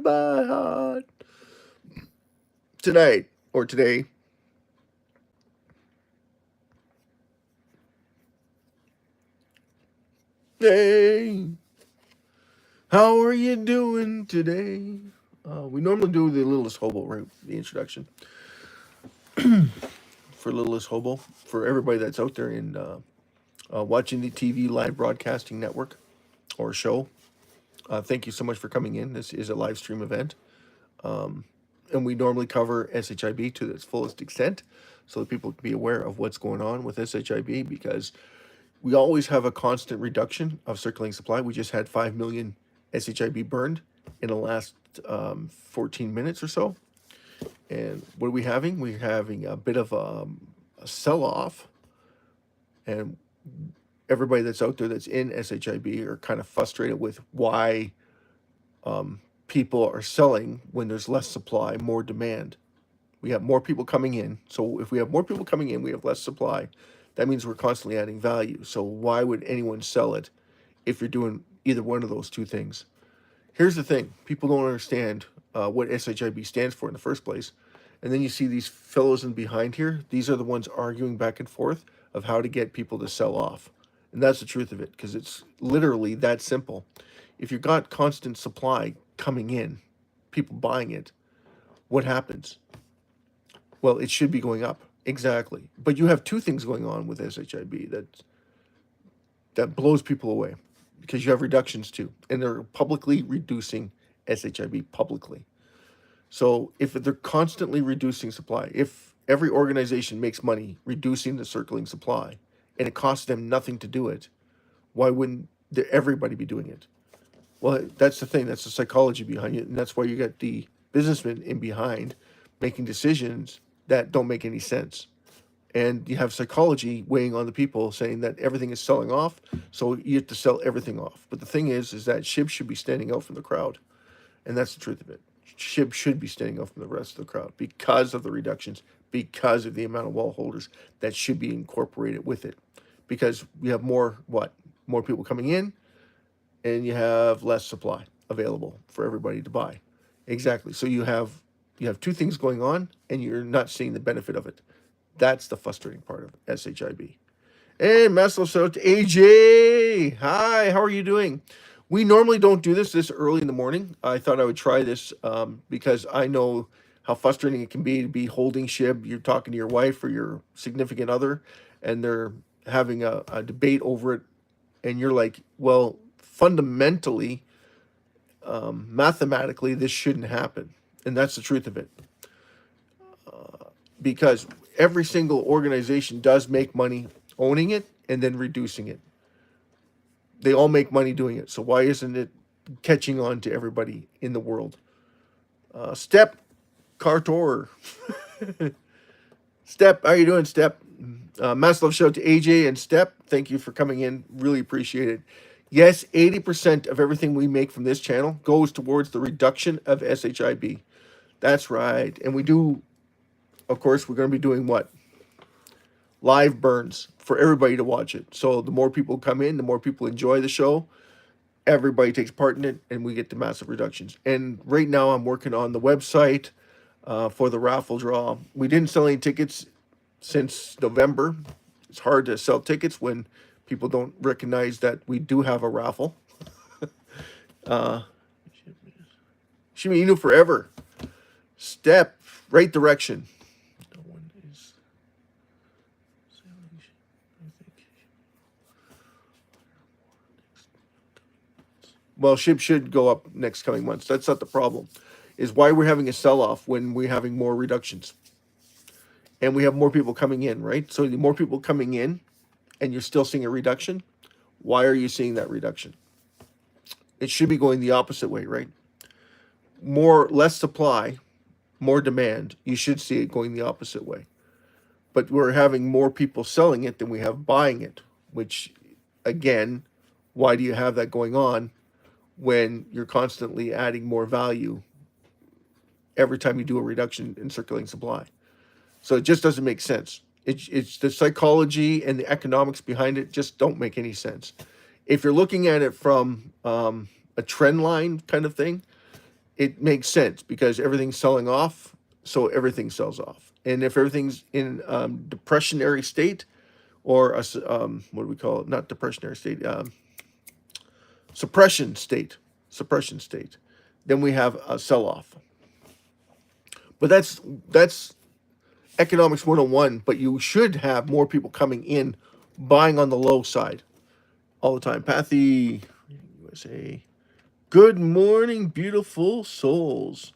by heart. Tonight, or today, hey, how are you doing today? We normally do the Littlest Hobo, right? The introduction for Littlest Hobo, for everybody that's out there in watching the TV live broadcasting network or show. Thank you so much for coming in. This is a live stream event. And we normally cover SHIB to its fullest extent so that people can be aware of what's going on with SHIB, because we always have a constant reduction of circulating supply. We just had 5 million SHIB burned in the last 14 minutes or so. And what are we having? We're having a bit of a sell-off, and everybody that's out there that's in SHIB are kind of frustrated with why people are selling when there's less supply, more demand. We have more people coming in. So if we have more people coming in, we have less supply. That means we're constantly adding value. So why would anyone sell it if you're doing either one of those two things? Here's the thing. People don't understand what SHIB stands for in the first place. And then you see these fellows in behind here. These are the ones arguing back and forth of how to get people to sell off. And that's the truth of it, because it's literally that simple. If you've got constant supply coming in, people buying it, what happens? Well, it should be going up. Exactly. But you have two things going on with SHIB that blows people away, because you have reductions too. And they're publicly reducing SHIB publicly. So if they're constantly reducing supply, if every organization makes money reducing the circulating supply and it costs them nothing to do it, why wouldn't everybody be doing it? Well, that's the thing. That's the psychology behind it. And that's why you got the businessmen in behind making decisions that don't make any sense. And you have psychology weighing on the people saying that everything is selling off, so you have to sell everything off. But the thing is that SHIB should be standing out from the crowd. And that's the truth of it. SHIB should be standing out from the rest of the crowd because of the reductions, because of the amount of wall holders that should be incorporated with it. Because we have more people coming in, and you have less supply available for everybody to buy. Exactly. So you have two things going on, and you're not seeing the benefit of it. That's the frustrating part of SHIB. And massive shout out to AJ. Hi, how are you doing? We normally don't do this early in the morning. I thought I would try this because I know how frustrating it can be to be holding SHIB. You're talking to your wife or your significant other, and they're having a debate over it, and you're like, well, fundamentally, mathematically, this shouldn't happen. And that's the truth of it. Because every single organization does make money owning it and then reducing it. They all make money doing it. So why isn't it catching on to everybody in the world? Step Cartor. Step, how you doing, Step? Massive love shout out to AJ and Step. Thank you for coming in. Really appreciate it. Yes, 80% of everything we make from this channel goes towards the reduction of SHIB. That's right. And we do, of course, we're going to be doing what? Live burns for everybody to watch it. So the more people come in, the more people enjoy the show. Everybody takes part in it, and we get the massive reductions. And right now I'm working on the website for the raffle draw. We didn't sell any tickets since November. It's hard to sell tickets when people don't recognize that we do have a raffle. Shimi Inu forever. Step, right direction. Well, SHIB should go up next coming months. That's not the problem. Is why we're having a sell-off when we're having more reductions. And we have more people coming in, right? So the more people coming in, and you're still seeing a reduction, why are you seeing that reduction? It should be going the opposite way, right? Less supply, more demand. You should see it going the opposite way. But we're having more people selling it than we have buying it, which, again, why do you have that going on when you're constantly adding more value every time you do a reduction in circulating supply? So it just doesn't make sense. It's the psychology and the economics behind it just don't make any sense. If you're looking at it from a trend line kind of thing, it makes sense because everything's selling off, so everything sells off. And if everything's in depressionary state, or what do we call it? Not depressionary state, suppression state, suppression state. Then we have a sell-off. But that's economics 101. But you should have more people coming in, buying on the low side all the time. Pathy, USA. Good morning, beautiful souls.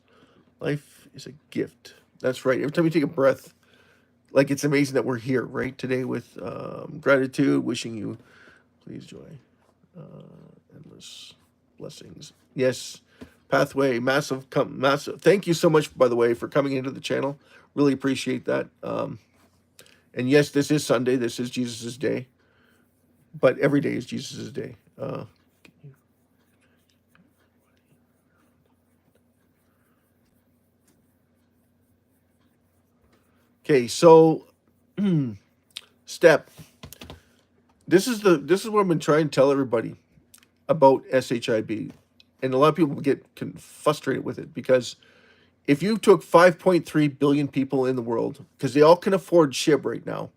Life is a gift. That's right. Every time you take a breath, like it's amazing that we're here, right? Today with gratitude, wishing you please joy, endless blessings. Yes, pathway, massive. Thank you so much, by the way, for coming into the channel. Really appreciate that. And yes, this is Sunday. This is Jesus's day, but every day is Jesus's day. Okay, so step. This is what I've been trying to tell everybody about SHIB, and a lot of people get frustrated with it because if you took 5.3 billion people in the world, because they all can afford SHIB right now,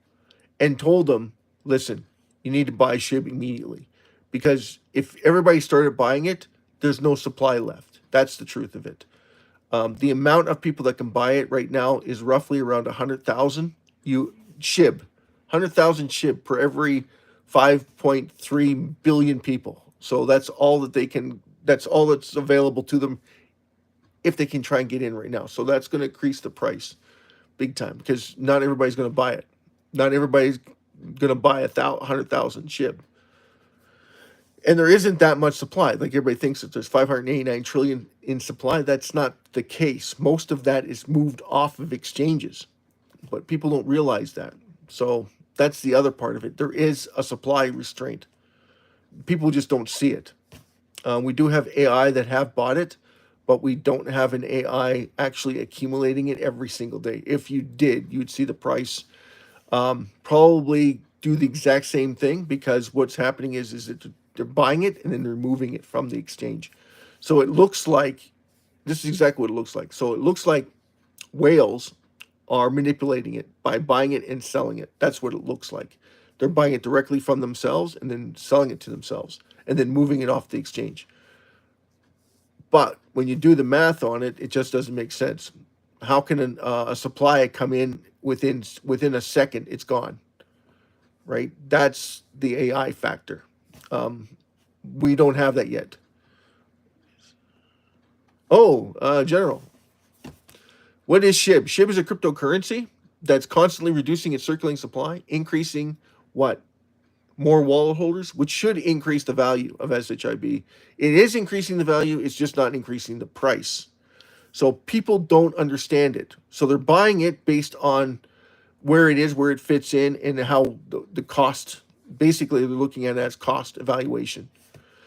and told them, listen, you need to buy SHIB immediately, because if everybody started buying it, there's no supply left. That's the truth of it. The amount of people that can buy it right now is roughly around 100,000 SHIB, 100,000 SHIB per every 5.3 billion people. So that's all that they can. That's all that's available to them if they can try and get in right now. So that's going to increase the price big time because not everybody's going to buy it. Not everybody's going to buy 100,000 SHIB. And there isn't that much supply. Like everybody thinks that there's 589 trillion in supply. That's not the case. Most of that is moved off of exchanges, but people don't realize that. So that's the other part of it. There is a supply restraint. People just don't see it. We do have AI that have bought it, but we don't have an AI actually accumulating it every single day. If you did, you'd see the price probably do the exact same thing, because what's happening is that they're buying it and then they're moving it from the exchange. So it looks like, this is exactly what it looks like. So it looks like whales are manipulating it by buying it and selling it. That's what it looks like. They're buying it directly from themselves and then selling it to themselves and then moving it off the exchange. But when you do the math on it, it just doesn't make sense. How can a supply come in within a second? It's gone, right? That's the AI factor. We don't have that yet. Oh, General, what is SHIB? SHIB is a cryptocurrency that's constantly reducing its circulating supply, increasing what? More wallet holders, which should increase the value of SHIB. It is increasing the value, it's just not increasing the price. So people don't understand it. So they're buying it based on where it is, where it fits in, and how the cost, basically they're looking at it as cost evaluation.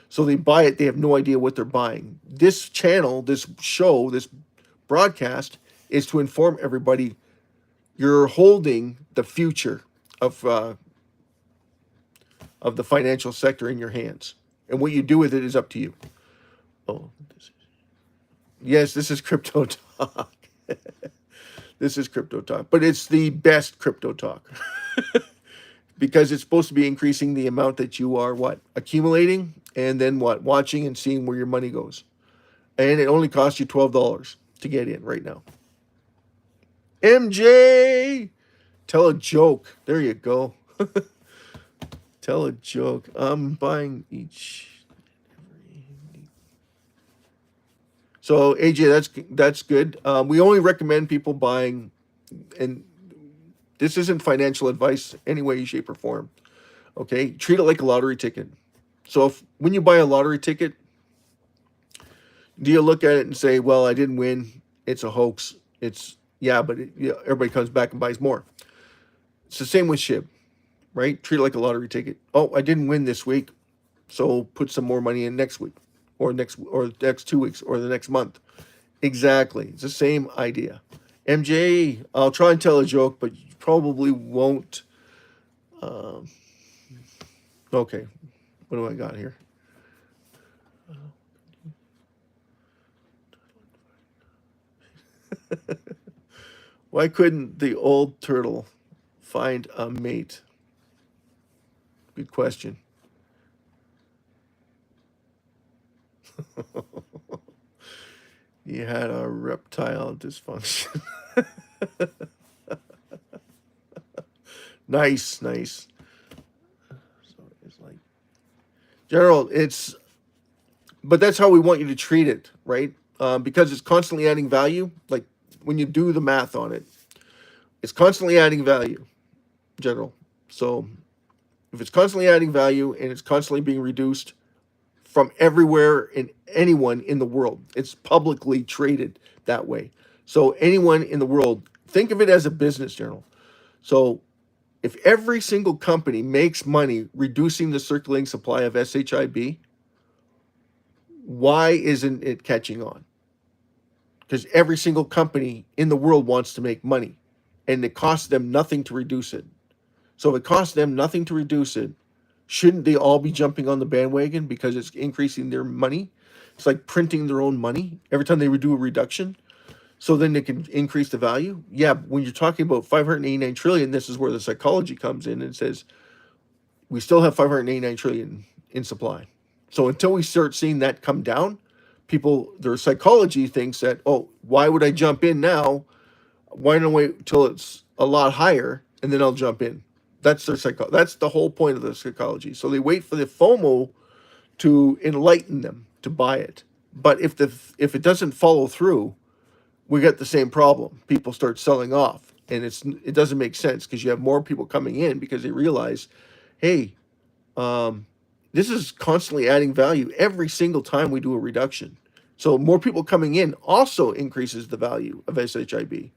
So they buy it, they have no idea what they're buying. This channel, this show, this broadcast is to inform everybody you're holding the future of the financial sector in your hands. And what you do with it is up to you. Oh, yes, this is crypto talk. This is crypto talk, but it's the best crypto talk because it's supposed to be increasing the amount that you are accumulating, and then watching and seeing where your money goes. And it only costs you $12 to get in right now. MJ, tell a joke. There you go. Tell a joke. I'm buying each. So AJ, that's good. We only recommend people buying, and this isn't financial advice any way, shape, or form. Okay, treat it like a lottery ticket. So when you buy a lottery ticket, do you look at it and say, "Well, I didn't win. It's a hoax." But everybody comes back and buys more. It's the same with SHIB, right? Treat it like a lottery ticket. Oh, I didn't win this week, so put some more money in next week, or next 2 weeks, or the next month. Exactly. It's the same idea. MJ, I'll try and tell a joke, but you probably won't. Okay. What do I got here? Why couldn't the old turtle find a mate? Good question. You had a reptile dysfunction. Nice, nice. So it's like, General, but that's how we want you to treat it, right? Because it's constantly adding value. Like when you do the math on it, it's constantly adding value, General. So if it's constantly adding value and it's constantly being reduced from everywhere and anyone in the world, it's publicly traded that way. So anyone in the world, think of it as a business, General. So if every single company makes money reducing the circulating supply of SHIB, why isn't it catching on? Because every single company in the world wants to make money, and it costs them nothing to reduce it. So if it costs them nothing to reduce it, shouldn't they all be jumping on the bandwagon because it's increasing their money? It's like printing their own money every time they do a reduction. So then they can increase the value. Yeah, when you're talking about 589 trillion, this is where the psychology comes in and says we still have 589 trillion in supply. So until we start seeing that come down, their psychology thinks that, oh, why would I jump in now? Why don't I wait till it's a lot higher and then I'll jump in? That's that's the whole point of the psychology. So they wait for the FOMO to enlighten them to buy it. But if it doesn't follow through, we get the same problem. People start selling off, and it doesn't make sense because you have more people coming in because they realize, hey, this is constantly adding value every single time we do a reduction. So more people coming in also increases the value of SHIB.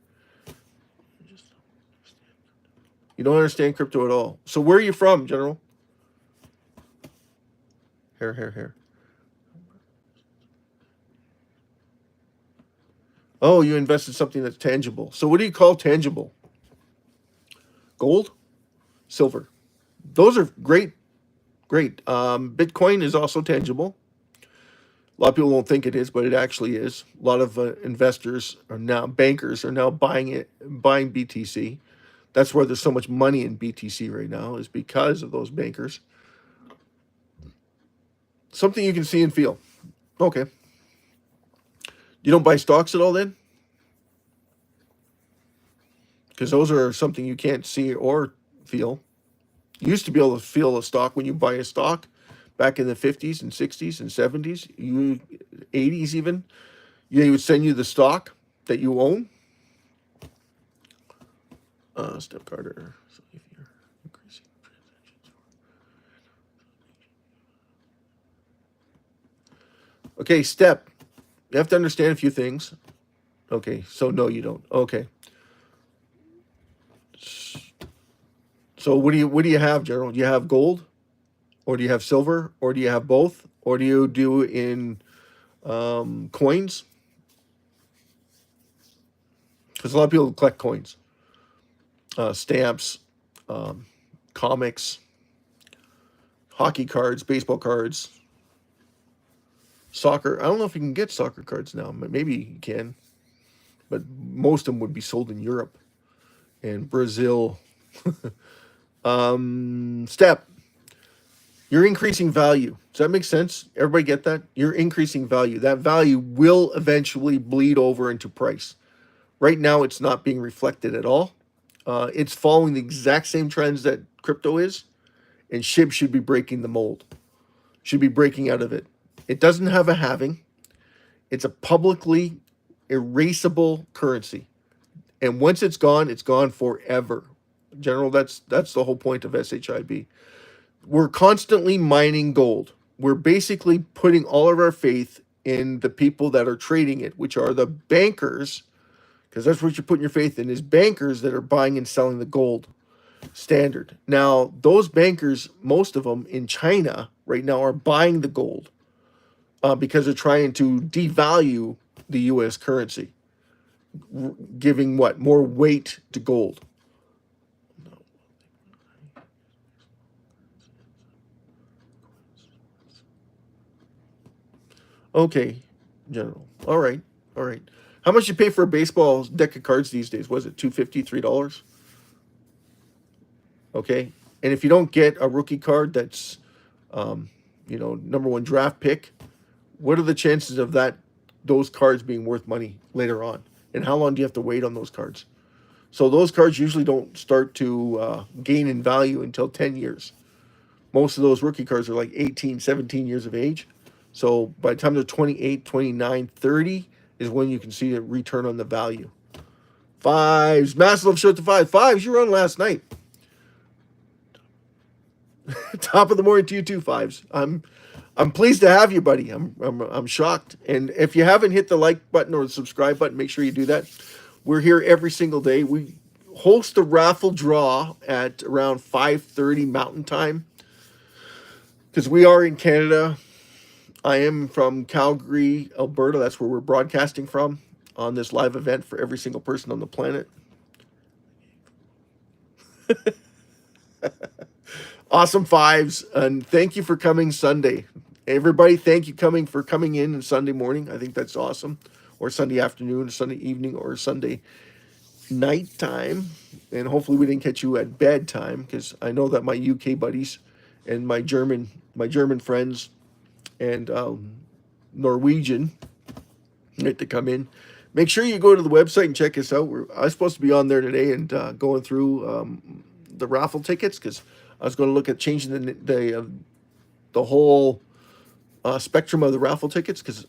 You don't understand crypto at all. So where are you from, General? Here. Oh, you invested something that's tangible. So what do you call tangible? Gold? Silver. Those are great. Bitcoin is also tangible. A lot of people won't think it is, but it actually is. A lot of bankers are now buying BTC. That's why there's so much money in BTC right now, is because of those bankers. Something you can see and feel. Okay. You don't buy stocks at all then? Because those are something you can't see or feel. You used to be able to feel a stock when you buy a stock back in the 50s and 60s and 70s, 80s even. They would send you the stock that you own. Step Carter. So if you're increasing transactions. Okay, Step. You have to understand a few things. Okay, so no, you don't. Okay. So what do you have, Gerald? Do you have gold, or do you have silver, or do you have both, or do you do in coins? Because a lot of people collect coins, stamps, comics, hockey cards, baseball cards, soccer. I don't know if you can get soccer cards now. Maybe you can, but most of them would be sold in Europe and Brazil. Step. You're increasing value. Does that make sense? Everybody get that? You're increasing value. That value will eventually bleed over into price. Right now, it's not being reflected at all. It's following the exact same trends that crypto is, and SHIB should be breaking the mold, should be breaking out of it. It doesn't have a halving. It's a publicly erasable currency. And once it's gone forever. General, that's the whole point of SHIB. We're constantly mining gold. We're basically putting all of our faith in the people that are trading it, which are the bankers, because that's what you're putting your faith in, is bankers that are buying and selling the gold standard. Now, those bankers, most of them in China right now, are buying the gold because they're trying to devalue the U.S. currency, giving more weight to gold. Okay, General. All right. How much you pay for a baseball deck of cards these days? Was it $2.50, $3? Okay, and if you don't get a rookie card that's, number one draft pick, what are the chances of those cards being worth money later on? And how long do you have to wait on those cards? So those cards usually don't start to gain in value until 10 years. Most of those rookie cards are like 18, 17 years of age. So by the time they're 28, 29, 30 is when you can see a return on the value. Fives, massive love show to five. Fives, you run last night. Top of the morning to you too, Fives. I'm pleased to have you, buddy. I'm shocked. And if you haven't hit the like button or the subscribe button, make sure you do that. We're here every single day. We host a raffle draw at around 5:30 Mountain Time because we are in Canada. I am from Calgary, Alberta. That's where we're broadcasting from on this live event for every single person on the planet. Awesome, Fives, and thank you for coming Sunday. Everybody, thank you for coming in Sunday morning. I think that's awesome. Or Sunday afternoon, or Sunday evening, or Sunday nighttime. And hopefully we didn't catch you at bedtime, because I know that my UK buddies and my German friends and Norwegian need to come in. Make sure you go to the website and check us out. I was supposed to be on there today and going through the raffle tickets, because I was going to look at changing the whole spectrum of the raffle tickets, because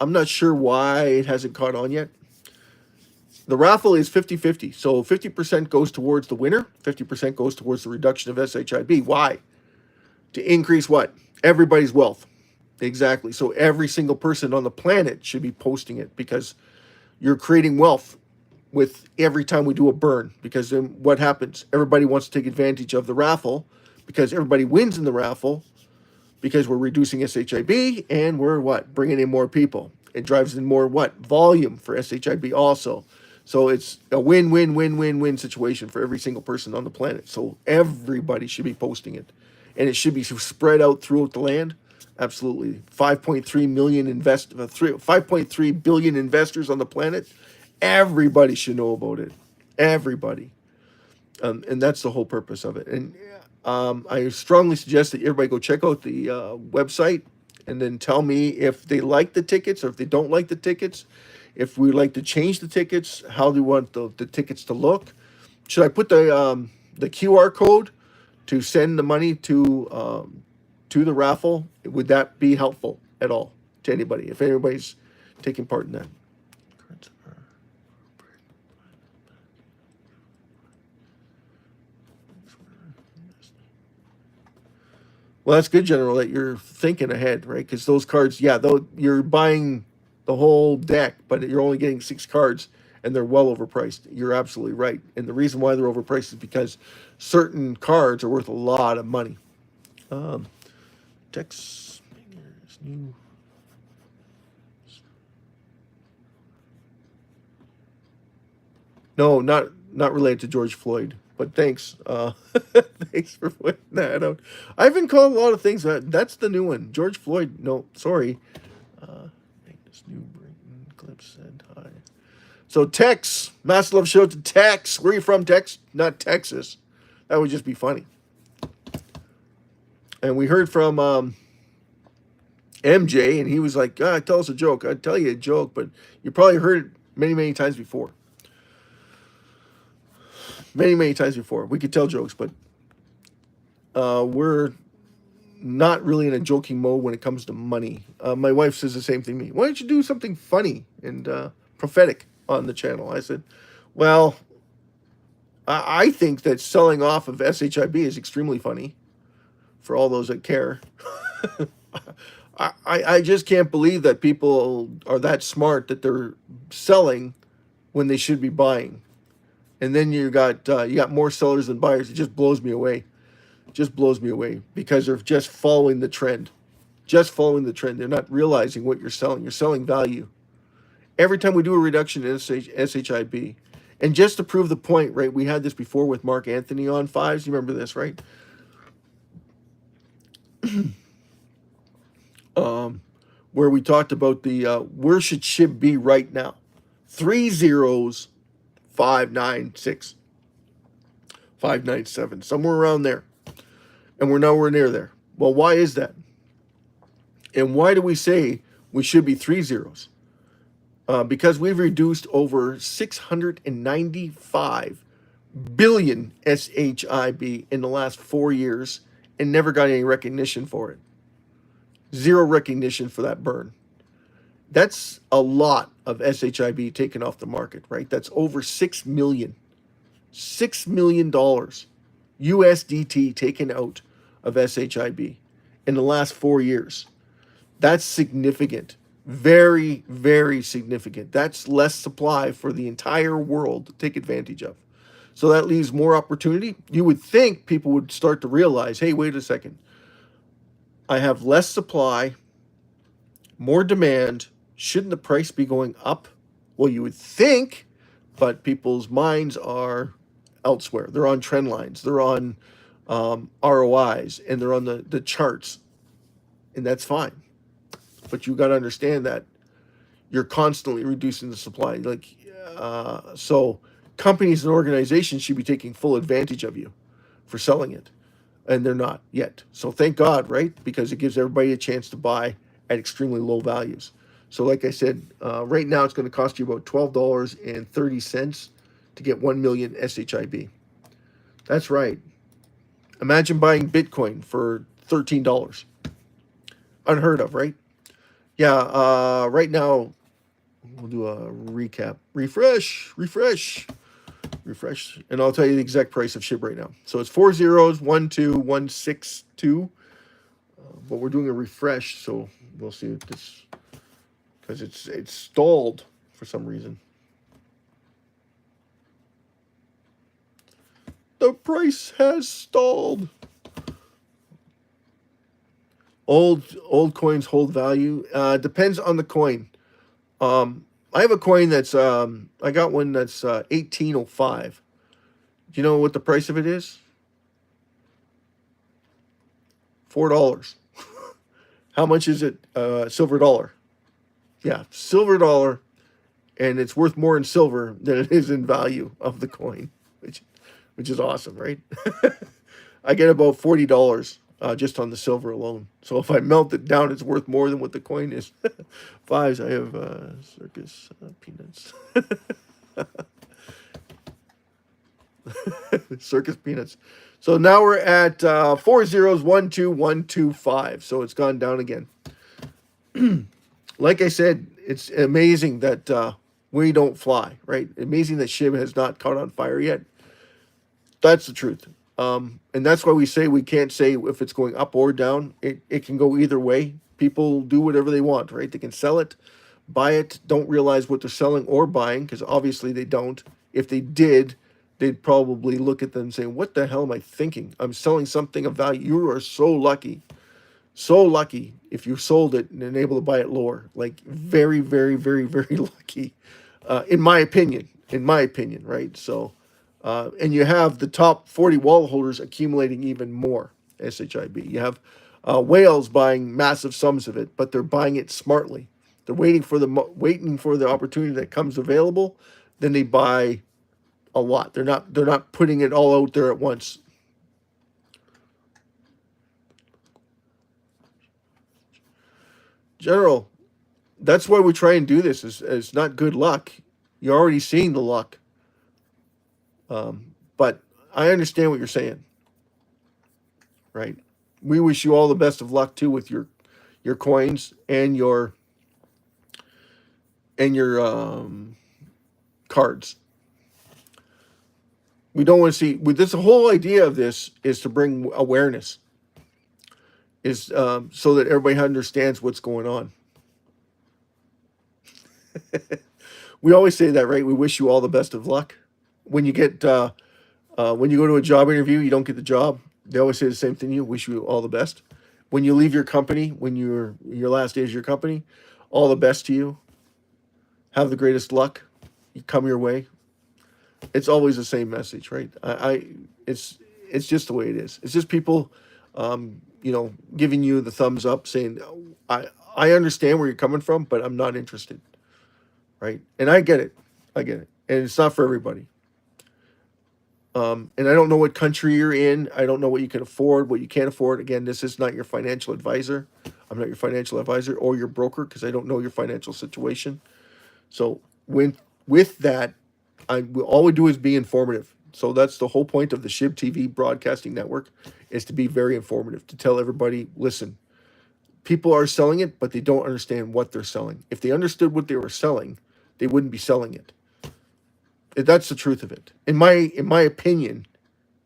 I'm not sure why it hasn't caught on yet. The raffle is 50-50. So 50% goes towards the winner, 50% goes towards the reduction of SHIB. Why? To increase what? Everybody's wealth. Exactly. So every single person on the planet should be posting it, because you're creating wealth with every time we do a burn. Because then what happens? Everybody wants to take advantage of the raffle, because everybody wins in the raffle, because we're reducing SHIB and we're what? Bringing in more people. It drives in more what? Volume for SHIB also. So it's a win-win-win-win-win situation for every single person on the planet. So everybody should be posting it. And it should be spread out throughout the land. Absolutely. 5.3 billion investors on the planet. Everybody should know about it. Everybody. And that's the whole purpose of it. And I strongly suggest that everybody go check out the website and then tell me if they like the tickets or if they don't like the tickets. If we like to change the tickets, how do you want the tickets to look? Should I put the QR code to send the money to the raffle? Would that be helpful at all to anybody, if anybody's taking part in that? Well, that's good, General, that you're thinking ahead, right? Because those cards, yeah, though you're buying the whole deck, but you're only getting 6 cards, and they're well overpriced. You're absolutely right. And the reason why they're overpriced is because certain cards are worth a lot of money. Text new. No, not related to George Floyd. But thanks. Thanks for pointing that out. I've been called a lot of things. That's the new one. George Floyd. No, sorry. Make this new Britain clip said hi. So Tex, Massive Love Show to Tex. Where are you from, Tex? Not Texas. That would just be funny. And we heard from MJ, and he was like, tell us a joke. I'd tell you a joke, but you probably heard it many, many times before. Many times before. We could tell jokes, but we're not really in a joking mode when it comes to money. My wife says the same thing to me. Why don't you do something funny and prophetic on the channel? I said, well, I think that selling off of SHIB is extremely funny for all those that care. I just can't believe that people are that smart that they're selling when they should be buying. And then you got more sellers than buyers. It just blows me away. Just blows me away, because they're just following the trend. Just following the trend. They're not realizing what you're selling. You're selling value. Every time we do a reduction in SHIB, and just to prove the point, right? We had this before with Mark Anthony on Fives. You remember this, right? Where we talked about the where should SHIB be right now? Three zeros, 596, 597, somewhere around there. And we're nowhere near there. Well, why is that? And why do we say we should be three zeros? Because we've reduced over 695 billion SHIB in the last 4 years and never got any recognition for it. Zero recognition for that burn. That's a lot of SHIB taken off the market, right? That's over 6 million. $6 million USDT taken out of SHIB in the last 4 years. That's significant. Very, very significant. That's less supply for the entire world to take advantage of. So that leaves more opportunity. You would think people would start to realize, hey, wait a second. I have less supply, more demand. Shouldn't the price be going up? Well, you would think, but people's minds are elsewhere. They're on trend lines. They're on ROIs, and they're on the charts. And that's fine. But you got to understand that you're constantly reducing the supply. So companies and organizations should be taking full advantage of you for selling it, and they're not yet. So thank God, right? Because it gives everybody a chance to buy at extremely low values. So like I said, right now it's going to cost you about $12.30 to get 1 million SHIB. That's right. Imagine buying Bitcoin for $13. Unheard of, right? Yeah, right now, we'll do a recap. Refresh, and I'll tell you the exact price of SHIB right now. So it's 4 zeros, 12162. But we're doing a refresh, so we'll see if this, because it's stalled for some reason. The price has stalled. Old coins hold value. Depends on the coin. I have a coin that's I got one that's 1805. Do you know what the price of it is? $4. How much is it? Silver dollar. Yeah, silver dollar, and it's worth more in silver than it is in value of the coin, which is awesome, right? I get about $40 just on the silver alone. So if I melt it down, it's worth more than what the coin is. Fives, I have circus peanuts. Circus peanuts. So now we're at 4012125. So it's gone down again. Like I said, it's amazing that we don't fly, right? Amazing that SHIB has not caught on fire yet. That's the truth. And that's why we say we can't say if it's going up or down. It can go either way. People do whatever they want, right? They can sell it, buy it, don't realize what they're selling or buying, because obviously they don't. If they did, they'd probably look at them and say, what the hell am I thinking? I'm selling something of value. You are so lucky. So lucky if you sold it and able to buy it lower. Like very, very, very, very lucky, in my opinion, right? So, and you have the top 40 wall holders accumulating even more SHIB. You have whales buying massive sums of it, but they're buying it smartly. They're waiting for the opportunity that comes available. Then they buy a lot. They're not putting it all out there at once. General, that's why we try and do this. It's not good luck. You're already seeing the luck. But I understand what you're saying, right? We wish you all the best of luck too with your coins and your cards. We don't want to see. This the whole idea of this is to bring awareness. Is so that everybody understands what's going on. We always say that, right? We wish you all the best of luck. When you get when you go to a job interview, you don't get the job. They always say the same thing. You wish you all the best. When you leave your company, when your last day is your company, all the best to you. Have the greatest luck. You come your way. It's always the same message, right? It's just the way it is. It's just people, giving you the thumbs up, saying, I understand where you're coming from, but I'm not interested. right? And I get it. I get it. And it's not for everybody. And I don't know what country you're in. I don't know what you can afford, what you can't afford. Again, this is not your financial advisor. I'm not your financial advisor or your broker because I don't know your financial situation. So with that, all we do is be informative. So that's the whole point of the SHIB TV broadcasting network, is to be very informative, to tell everybody, listen, people are selling it, but they don't understand what they're selling. If they understood what they were selling, they wouldn't be selling it. That's the truth of it. In my opinion,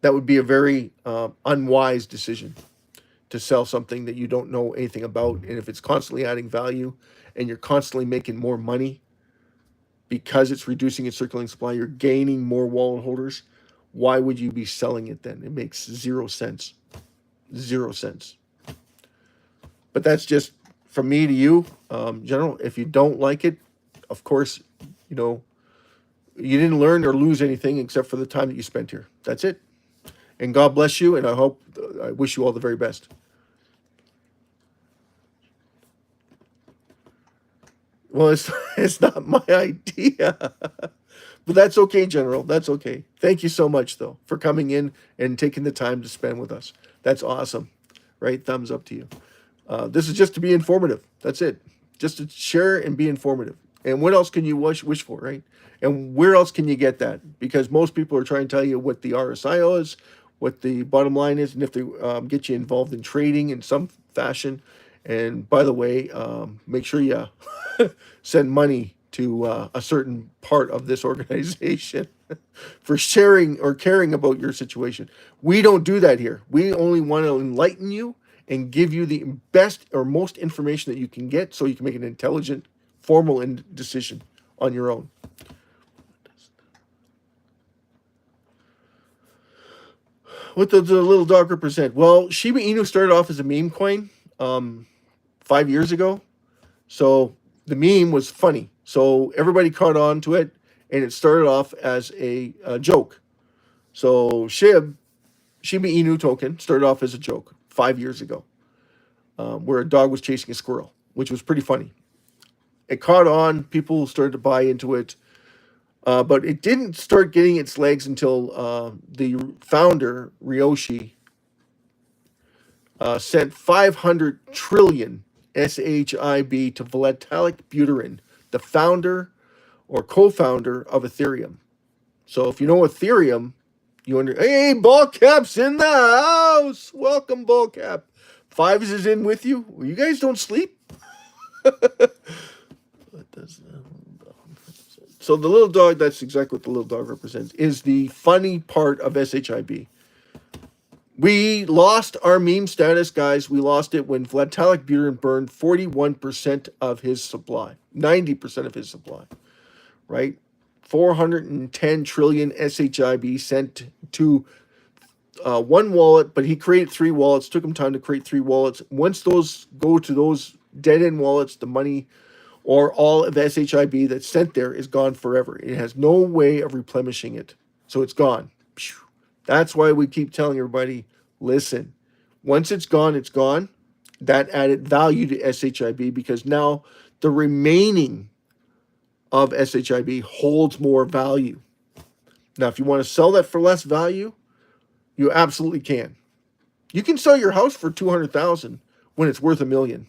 that would be a very unwise decision to sell something that you don't know anything about. And if it's constantly adding value and you're constantly making more money because it's reducing its circulating supply, you're gaining more wallet holders, why would you be selling it then? It makes 0 sense. 0 cents. But that's just from me to you, General. If you don't like it, of course, you know, you didn't learn or lose anything except for the time that you spent here. That's it. And God bless you, and I wish you all the very best. Well, it's not my idea. But that's okay, General. That's okay. Thank you so much, though, for coming in and taking the time to spend with us. That's awesome. Right? Thumbs up to you. This is just to be informative. That's it. Just to share and be informative. And what else can you wish for, right? And where else can you get that? Because most people are trying to tell you what the RSI is, what the bottom line is, and if they get you involved in trading in some fashion. And by the way, make sure you send money to a certain part of this organization for sharing or caring about your situation. We don't do that here. We only want to enlighten you and give you the best or most information that you can get so you can make an intelligent, formal decision on your own. What does the little dog represent? Well, Shiba Inu started off as a meme coin 5 years ago. So the meme was funny. So everybody caught on to it, and it started off as a joke. So Shiba Inu token started off as a joke 5 years ago, where a dog was chasing a squirrel, which was pretty funny. It caught on. People started to buy into it. But it didn't start getting its legs until the founder, Ryoshi, sent 500 trillion SHIB to Vitalik Buterin, the founder or co-founder of Ethereum. So if you know Ethereum, hey, Ballcap's in the house. Welcome, Ballcap. Fives is in with you. Well, you guys don't sleep? What does that? So the little dog, that's exactly what the little dog represents, is the funny part of SHIB. We lost our meme status, guys. We lost it when Vitalik Buterin burned 41% of his supply, 90% of his supply, right? 410 trillion SHIB sent to one wallet, but he created 3 wallets. Took him time to create 3 wallets. Once those go to those dead-end wallets, the money or all of SHIB that's sent there is gone forever. It has no way of replenishing it. So it's gone. That's why we keep telling everybody, listen, once it's gone, it's gone. That added value to SHIB because now the remaining of SHIB holds more value. Now, if you want to sell that for less value, you absolutely can. You can sell your house for $200,000 when it's worth $1 million.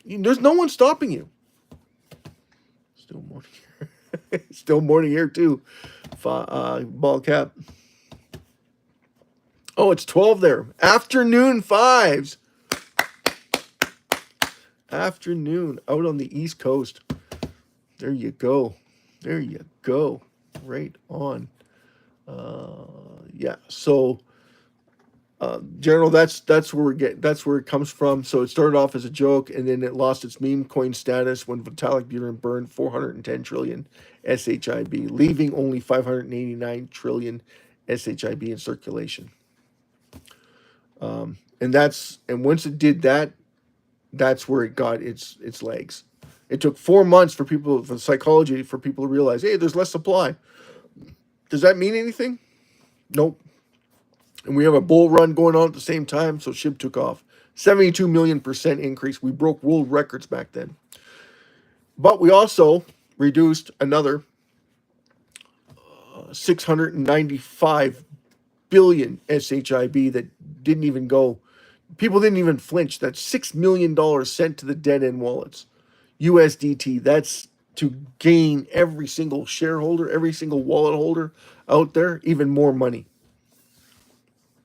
There's no one stopping you. Still morning here. Still morning here too. Ball cap. Oh, it's 12 there. Afternoon 5s. Afternoon out on the East Coast. There you go. There you go. Right on. Yeah. So, General, that's where it comes from. So it started off as a joke, and then it lost its meme coin status when Vitalik Buterin burned 410 trillion SHIB, leaving only 589 trillion SHIB in circulation. And once it did that, that's where it got its legs. It took 4 months for psychology for people to realize, hey, there's less supply. Does that mean anything? Nope. And we have a bull run going on at the same time, so SHIB took off. 72 million% increase. We broke world records back then. But we also reduced another 695 billion SHIB that didn't even go. People didn't even flinch. That's $6 million sent to the dead end wallets. USDT. That's to gain every single shareholder, every single wallet holder out there, even more money.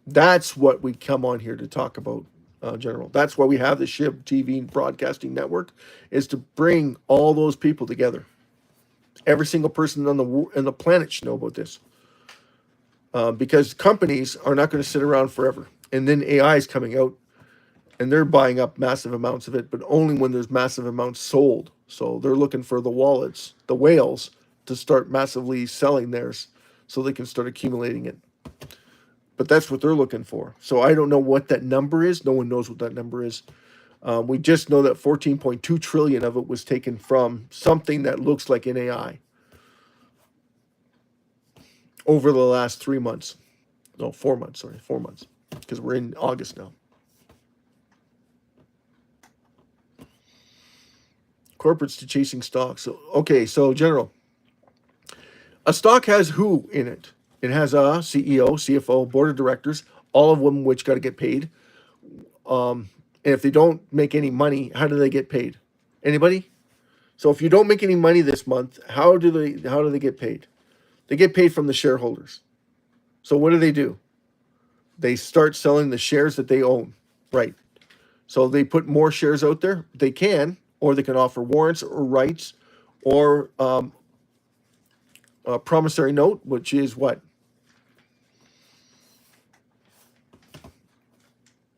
That's what we come on here to talk about, General. That's why we have the SHIB TV broadcasting network, is to bring all those people together. Every single person on the planet should know about this, because companies are not going to sit around forever. And then AI is coming out, and they're buying up massive amounts of it, but only when there's massive amounts sold. So they're looking for the wallets, the whales, to start massively selling theirs so they can start accumulating it. But that's what they're looking for. So I don't know what that number is. No one knows what that number is. We just know that 14.2 trillion of it was taken from something that looks like an AI over the last 3 months. No, 4 months, sorry, 4 months, because we're in August now. Corporates to chasing stocks. So, okay, so General, a stock has who in it? It has a CEO, CFO, board of directors, all of them which got to get paid. And if they don't make any money, how do they get paid? Anybody? So if you don't make any money this month, how do they get paid? They get paid from the shareholders. So what do? They start selling the shares that they own, right? So they put more shares out there. They can, or they can offer warrants or rights, or a promissory note, which is what?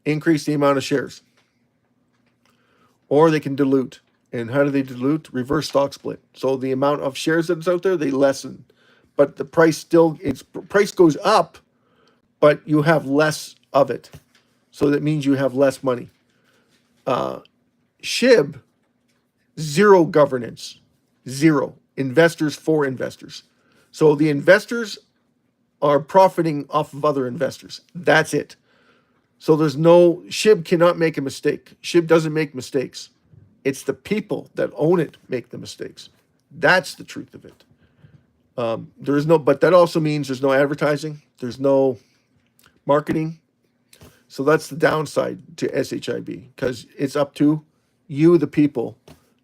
Increase the amount of shares. Or they can dilute. And how do they dilute? Reverse stock split. So the amount of shares that's out there, they lessen. But the price price goes up, but you have less of it. So that means you have less money. SHIB, zero governance. Zero. Investors for investors. So the investors are profiting off of other investors. That's it. So SHIB cannot make a mistake. SHIB doesn't make mistakes. It's the people that own it make the mistakes. That's the truth of it. But that also means there's no advertising. There's no marketing. So that's the downside to SHIB, because it's up to you, the people,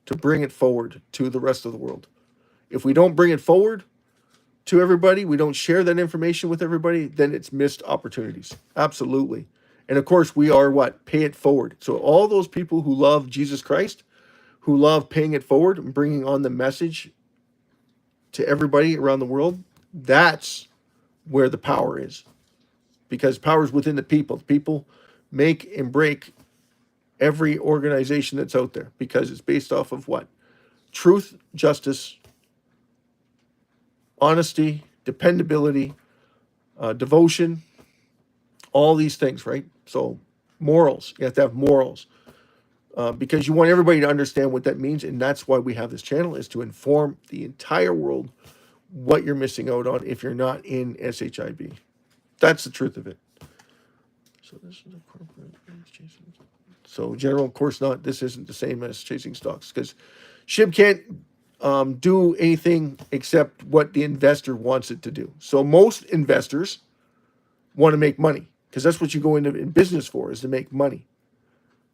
to bring it forward to the rest of the world. If we don't bring it forward to everybody, we don't share that information with everybody, then it's missed opportunities. Absolutely. And of course, we are what? Pay it forward. So all those people who love Jesus Christ, who love paying it forward and bringing on the message to everybody around the world, that's where the power is. Because power is within the people. The people make and break every organization that's out there, because it's based off of what? Truth, justice, honesty, dependability, devotion, all these things, right? So morals, you have to have morals, because you want everybody to understand what that means. And that's why we have this channel, is to inform the entire world what you're missing out on if you're not in SHIB. That's the truth of it. So this is a corporate chasing. So General, of course not. This isn't the same as chasing stocks, because SHIB can't do anything except what the investor wants it to do. So most investors want to make money, because that's what you go into in business for, is to make money.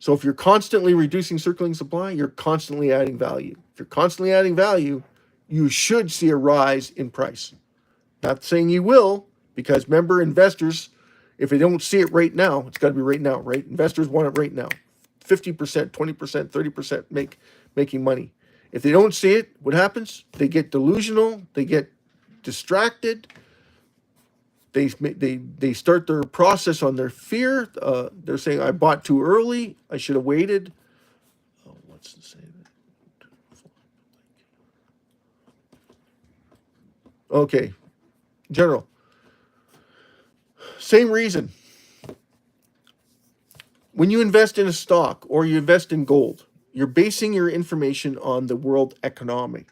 So if you're constantly reducing circulating supply, you're constantly adding value. If you're constantly adding value, you should see a rise in price. Not saying you will, because remember, investors, if they don't see it right now, it's got to be right now, right? Investors want it right now. 50%, 20%, 30% making money. If they don't see it, what happens? They get delusional, they get distracted, they start their process on their fear. They're saying, I bought too early, I should have waited. Oh, what's to say that? Okay, General. Same reason. When you invest in a stock or you invest in gold, you're basing your information on the world economic,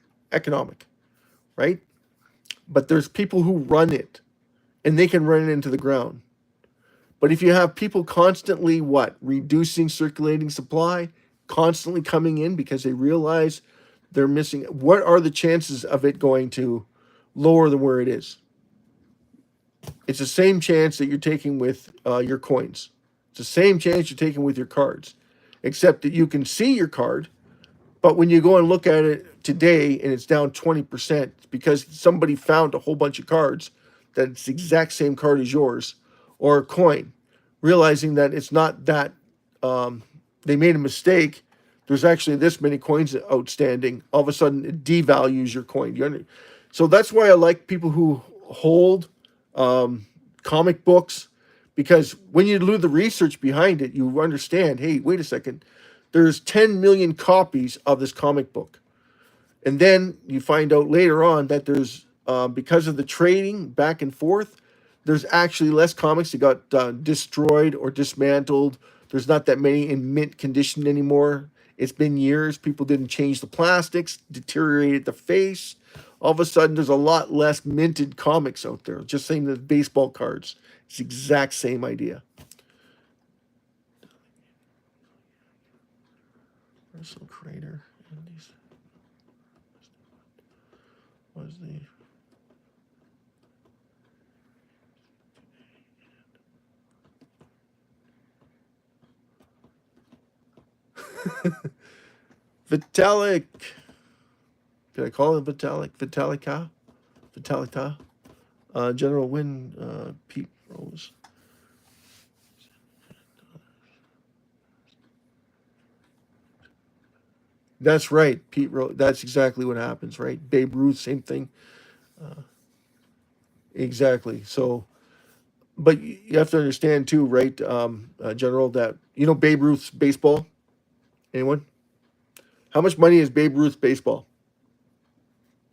right? But there's people who run it, and they can run it into the ground. But if you have people constantly reducing circulating supply, constantly coming in because they realize they're missing. What are the chances of it going to lower than where it is? It's the same chance that you're taking with your coins. It's the same chance you're taking with your cards, except that you can see your card. But when you go and look at it today and it's down 20%, it's because somebody found a whole bunch of cards that's the exact same card as yours, or a coin, realizing that it's not that they made a mistake. There's actually this many coins outstanding. All of a sudden, it devalues your coin. So that's why I like people who hold comic books, because when you do the research behind it, you understand, hey, wait a second, there's 10 million copies of this comic book. And then you find out later on that there's, because of the trading back and forth, there's actually less comics that got destroyed or dismantled. There's not that many in mint condition anymore. It's been years. People didn't change the plastics, deteriorated the face. All of a sudden, there's a lot less minted comics out there. Just same as baseball cards. It's the exact same idea. Russell Crater. What is the Vitalik? Did I call it Vitalik? Vitalika? General Win, Pete Rose. That's right, Pete Rose. That's exactly what happens, right? Babe Ruth, same thing. Exactly. So, but you have to understand too, right, General, that Babe Ruth's baseball. Anyone? How much money is Babe Ruth's baseball?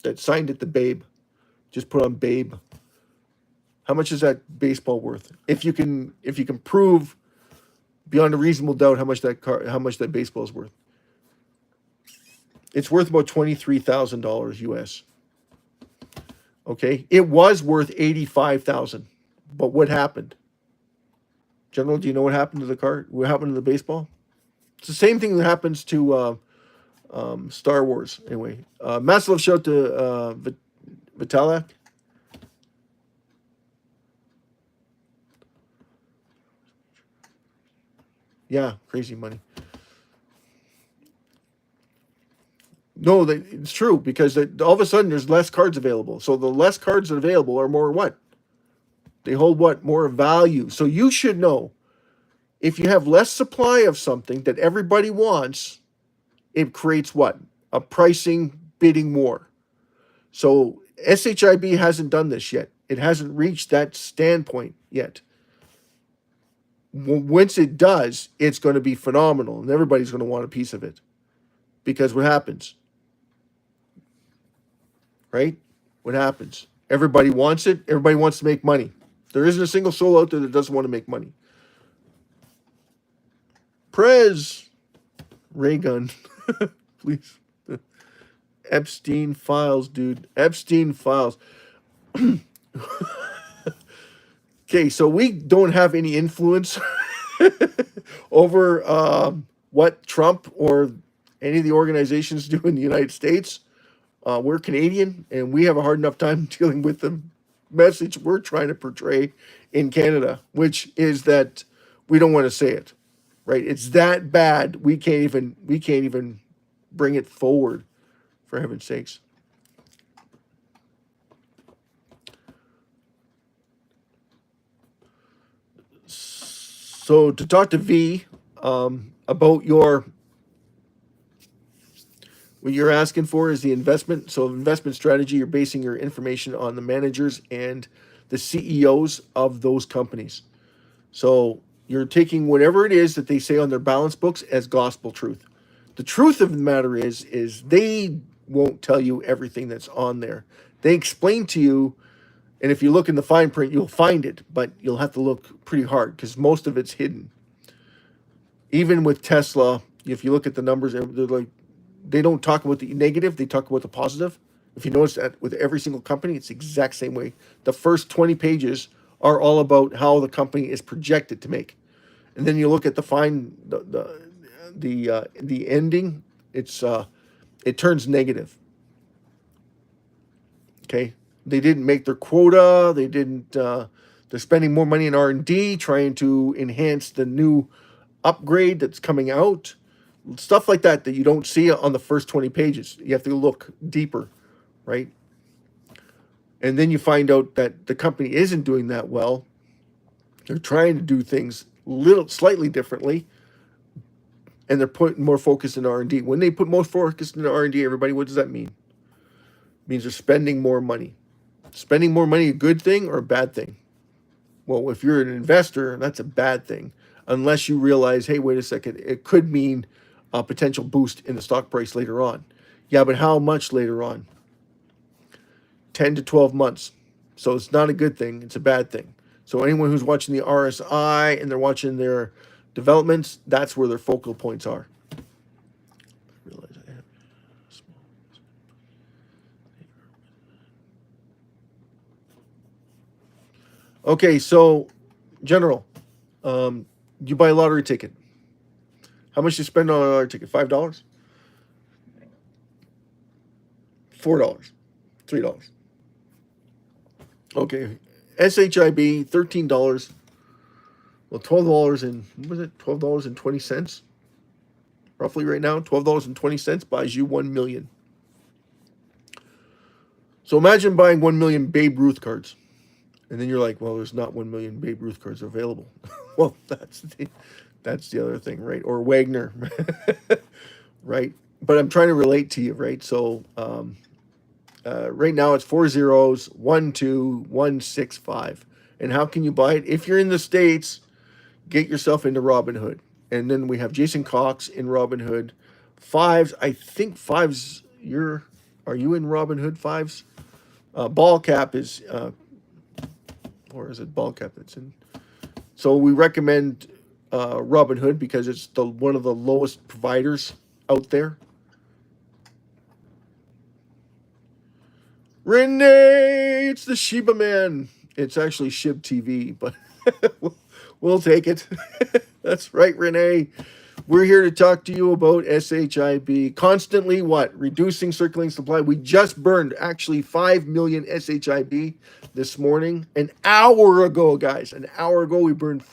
That signed it to Babe. Just put on Babe. How much is that baseball worth? If you can prove beyond a reasonable doubt how much that baseball is worth. It's worth about $23,000 US. Okay, it was worth $85,000, but what happened? General, do you know what happened to the car? What happened to the baseball? It's the same thing that happens to Star Wars. Anyway, massive shout to Vitalik. Yeah, crazy money. No, it's true, because all of a sudden there's less cards available. So the less cards available are more what? They hold what? More value. So you should know, if you have less supply of something that everybody wants, it creates what? A pricing bidding war. So SHIB hasn't done this yet. It hasn't reached that standpoint yet. Once it does, it's going to be phenomenal, and everybody's going to want a piece of it. Because what happens? Right? What happens? Everybody wants it. Everybody wants to make money. There isn't a single soul out there that doesn't want to make money. Prez. Ray gun. Please. Epstein files, dude. Epstein files. Okay, so we don't have any influence over what Trump or any of the organizations do in the United States. We're Canadian, and we have a hard enough time dealing with the message we're trying to portray in Canada, which is that we don't want to say it, right? It's that bad we can't even bring it forward, for heaven's sakes. So to talk to V about what you're asking for is the investment. So investment strategy, you're basing your information on the managers and the CEOs of those companies. So you're taking whatever it is that they say on their balance books as gospel truth. The truth of the matter is they won't tell you everything that's on there. They explain to you, and if you look in the fine print, you'll find it, but you'll have to look pretty hard because most of it's hidden. Even with Tesla, if you look at the numbers, they're like, they don't talk about the negative, they talk about the positive. If you notice that with every single company, it's the exact same way. The first 20 pages are all about how the company is projected to make. And then you look at the ending, it's it turns negative. Okay, they didn't make their quota. They didn't. They're spending more money in R&D, trying to enhance the new upgrade that's coming out. Stuff like that you don't see on the first 20 pages. You have to look deeper, right? And then you find out that the company isn't doing that well. They're trying to do things slightly differently, and they're putting more focus in R&D. When they put more focus in R&D, everybody, what does that mean? It means they're spending more money. Spending more money, a good thing or a bad thing? Well, if you're an investor, that's a bad thing, unless you realize, hey, wait a second, it could mean a potential boost in the stock price later on. Yeah, but how much later on? 10 to 12 months. So it's not a good thing, it's a bad thing. So anyone who's watching the RSI and they're watching their developments, that's where their focal points are. Okay, so general, you buy a lottery ticket. How much do you spend on a lottery ticket? $5? $4? $3? Okay, SHIB, $13. Well, $12 and what was it? $12.20, roughly right now. $12.20 buys you 1 million. So imagine buying 1 million Babe Ruth cards, and then you're like, well, there's not 1 million Babe Ruth cards available. Well, that's the other thing, right? Or Wagner, right? But I'm trying to relate to you, right? So right now it's 4 zeros, 1 2 1 6 5. And how can you buy it? If you're in the States, get yourself into Robinhood. And then we have Jason Cox in Robinhood. Fives, I think fives, are you in Robinhood fives? Ball cap is, or is it ball cap that's in? So we recommend Robinhood because it's one of the lowest providers out there. Renee, it's the Shiba Man. It's actually SHIB TV, but we'll take it. That's right, Renee. We're here to talk to you about SHIB. Constantly what? Reducing circulating supply. We just burned actually 5 million SHIB this morning. An hour ago, guys. An hour ago, we burned